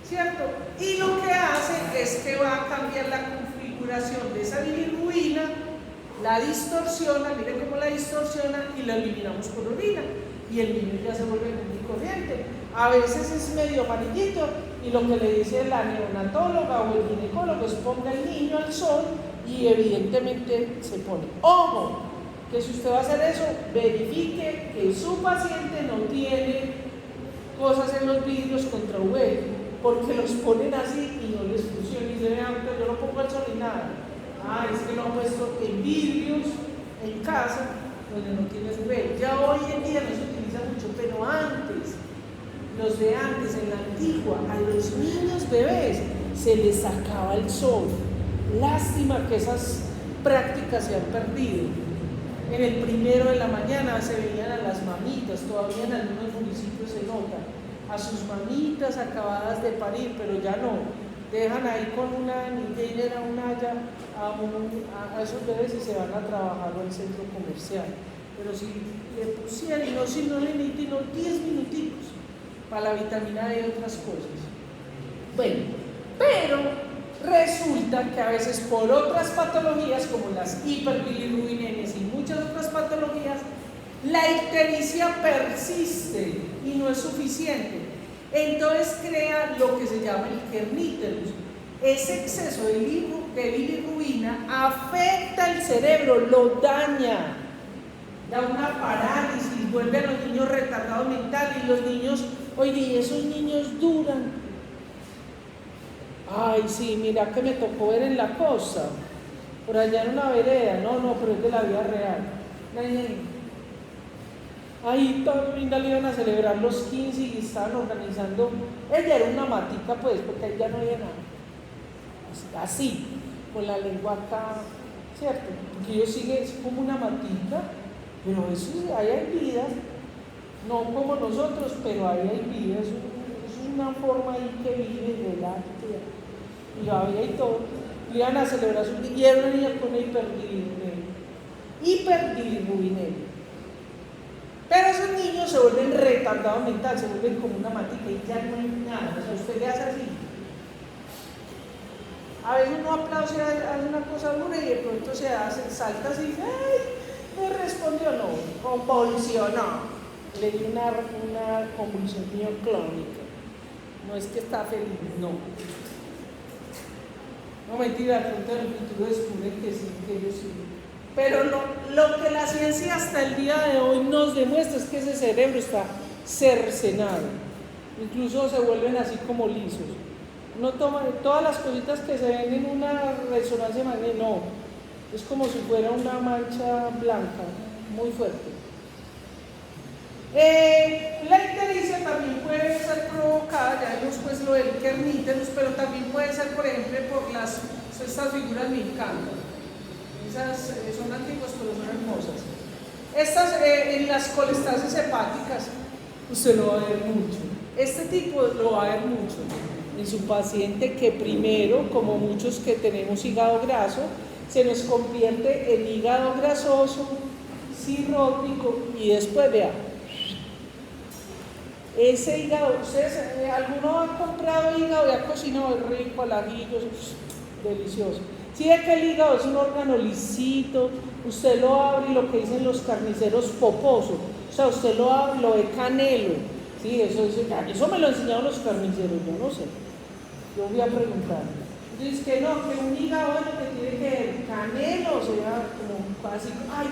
S1: ¿cierto? Y lo que hace es que va a cambiar la configuración de esa bilirrubina, la distorsiona, miren cómo la distorsiona y la eliminamos con orina y el niño ya se vuelve muy corriente. A veces es medio amarillito y lo que le dice la neonatóloga o el ginecólogo es ponga el niño al sol y evidentemente se pone. Ojo, que si usted va a hacer eso, verifique que su paciente no tiene cosas en los vidrios contra UV, porque los ponen así y no les funciona y se vean, yo no pongo al sol ni nada. Es que lo han puesto en vidrios, en casa, donde no tienes UV. Ya hoy en día no se utiliza mucho, pero antes, los de antes, en la antigua, a los niños bebés se les sacaba el sol Lástima que esas prácticas se han perdido. En el 1 de la mañana se veían a las mamitas, todavía en algunos municipios se nota, a sus mamitas acabadas de parir, pero ya no. Dejan ahí con una niñera, a esos bebés y se van a trabajar al centro comercial. Pero si le pusieran, si no le necesitan 10 minuticos para la vitamina D y otras cosas. Bueno, pero resulta que a veces por otras patologías como las hiperbilirrubinemia y muchas otras patologías, la ictericia persiste y no es suficiente. Entonces crea lo que se llama el kerníterus. Ese exceso de bilirrubina afecta el cerebro, lo daña, da una parálisis, vuelve a los niños retardados mentales y los niños, oye, y esos niños duran. Ay, sí, mira que me tocó ver en la costa, por allá en una vereda, no, pero es de la vida real. Ahí tan linda le iban a celebrar los 15 y estaban organizando, ella era una matica pues, porque ahí ya no había nada, así, con la lengua acá, ¿cierto? Porque ellos siguen, es como una matica, pero eso, ahí hay vida, no como nosotros, pero ahí hay vida, eso es una forma ahí que vive de la y había y todo, iban a celebrar su y era una niña con hiperbilirrubinemia. Pero esos niños se vuelven retardados mental, se vuelven como una matica y ya no hay nada, o sea, usted le hace así. A veces uno aplaude, hace una cosa dura y de pronto se hace, salta así, ¡ay! Me respondió, no, convulsionó. Le dio una convulsión mioclónica. No es que está feliz, no. No, mentira, de pronto en el futuro descubren que sí, que ellos sí. Pero lo que la ciencia hasta el día de hoy nos demuestra es que ese cerebro está cercenado. Incluso se vuelven así como lisos. No toman todas las cositas que se ven en una resonancia magnética, no. Es como si fuera una mancha blanca, muy fuerte. La ictericia también puede ser provocada, ya vimos pues lo del kerníterus, pero también puede ser, por ejemplo, por estas figuras me encantan. Esas son antiguas, pero son hermosas. Estas en las colestasis hepáticas, usted lo va a ver mucho. Este tipo lo va a ver mucho en su paciente que primero, como muchos que tenemos hígado graso, se nos convierte en hígado grasoso, cirrótico y después vea. Ese hígado, ustedes, ¿alguno ha comprado hígado y ha cocinado rico, al ajillo, delicioso? Si ve que el hígado es un órgano lisito, usted lo abre y lo que dicen los carniceros poposo, o sea, usted lo abre, lo ve canelo, sí, eso me lo enseñaron los carniceros, yo no sé, yo voy a preguntar. Entonces que no, que un hígado bueno que tiene que canelo, o sea, como así, ay,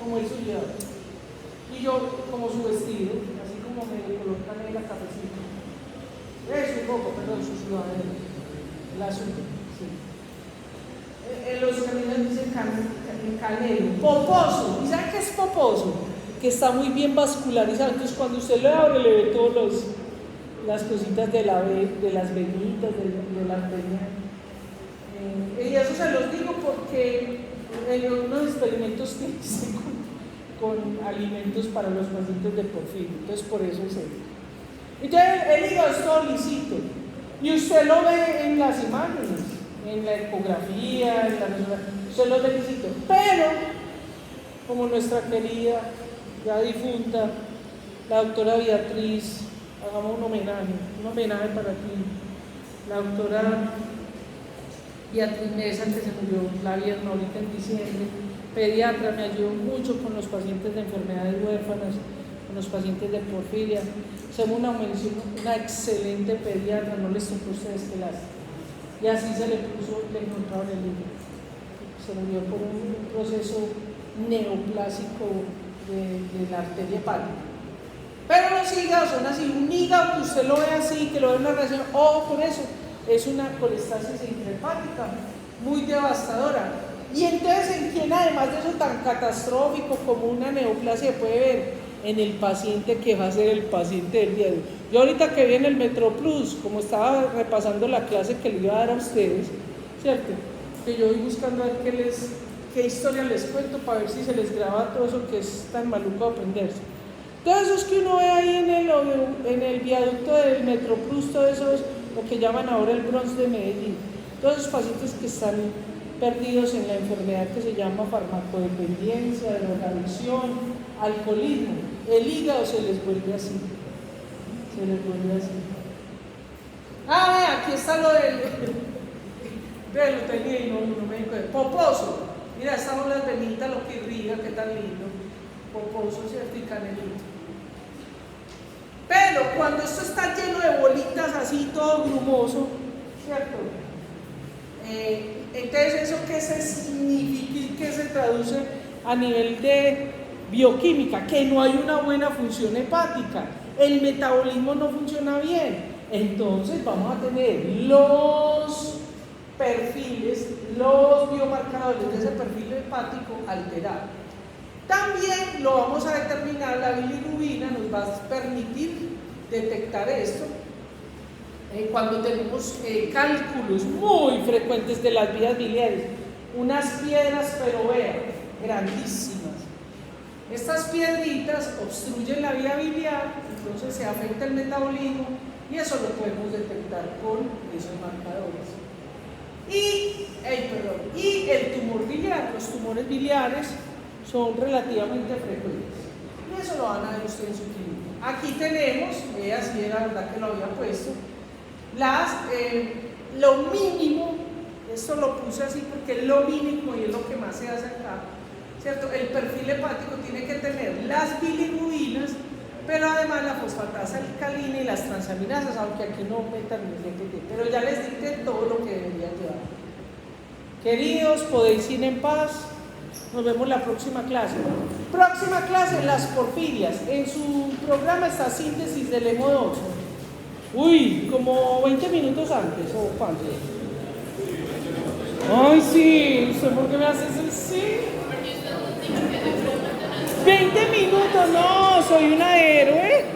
S1: como el suyo, y yo como su vestido, así como me color canela, cafecito, su poco, perdón, su sudadera, la suya, sí. Los caminos dicen canelo, poposo. ¿Y saben qué es poposo? Que está muy bien vascularizado. Entonces, cuando usted lo abre, le ve todas las cositas de las venitas, de la arteria. Y eso se los digo porque en unos experimentos que hice con alimentos para los pacientes de porfirio. Entonces, por eso es eso. Entonces, el hígado es todo lisito. Y usted lo ve en las imágenes, en la ecografía, usted lo ve lisito. Pero, como nuestra querida, ya difunta, la doctora Beatriz, hagamos un homenaje para ti. La doctora Beatriz Mesa, que se murió la viernes ahorita en diciembre, pediatra, me ayudó mucho con los pacientes de enfermedades huérfanas, con los pacientes de porfiria. Somos una excelente pediatra, no les tocó a ustedes que las. Y así se le encontraron el hígado. Se murió por un proceso neoplásico de la arteria hepática. Pero los hígados son así, un hígado que usted lo ve así, que lo ve en una reacción, por eso es una colestasis intrahepática muy devastadora. Y entonces, ¿en quién además de eso tan catastrófico como una neoplasia puede ver? En el paciente que va a ser el paciente del día de hoy. Yo ahorita que vi en el Metro Plus, como estaba repasando la clase que le iba a dar a ustedes, ¿cierto? que yo voy buscando a ver qué historia les cuento para ver si se les graba todo eso que es tan maluco aprenderse. Todos esos que uno ve ahí en el viaducto del Metro Plus, todos esos, lo que llaman ahora el Bronx de Medellín, todos esos pacientes que están perdidos en la enfermedad que se llama farmacodependencia, drogadicción, alcoholismo, el hígado se les vuelve así. Se les vuelve así. Ah, ve, aquí está lo del. Ve, lo tenía y no me dijo. Poposo. Mira, estas son las venitas, lo que irriga, qué tan lindo. Poposo, ¿cierto? Y canelito. Pero cuando esto está lleno de bolitas así, todo grumoso, ¿cierto? Entonces, ¿eso qué se significa y qué se traduce a nivel de bioquímica? Que no hay una buena función hepática, el metabolismo no funciona bien. Entonces vamos a tener los perfiles, los biomarcadores de ese perfil hepático alterados. También lo vamos a determinar, la bilirrubina nos va a permitir detectar esto cuando tenemos cálculos muy frecuentes de las vías biliares, unas piedras, pero vean, grandísimas. Estas piedritas obstruyen la vía biliar, entonces se afecta el metabolismo y eso lo podemos detectar con esos marcadores. Y el tumor biliar, los tumores biliares son relativamente frecuentes y eso lo van a ver ustedes en su clínica. Aquí tenemos, así era verdad que lo había puesto, lo mínimo, esto lo puse así porque es lo mínimo y es lo que más se hace acá, ¿cierto? El perfil hepático tiene que tener las bilirrubinas, pero además la fosfatasa alcalina y las transaminasas, aunque aquí no metan el DPT, pero ya les dije todo lo que deberían llevar. Queridos, podéis ir en paz. Nos vemos la próxima clase. Próxima clase, las porfirias. En su programa está síntesis del hemo 2. Uy, como 20 minutos antes, ¿o cuánto? Ay, sí, ¿usted por qué me haces el sí? 20 minutos, no, soy una héroe.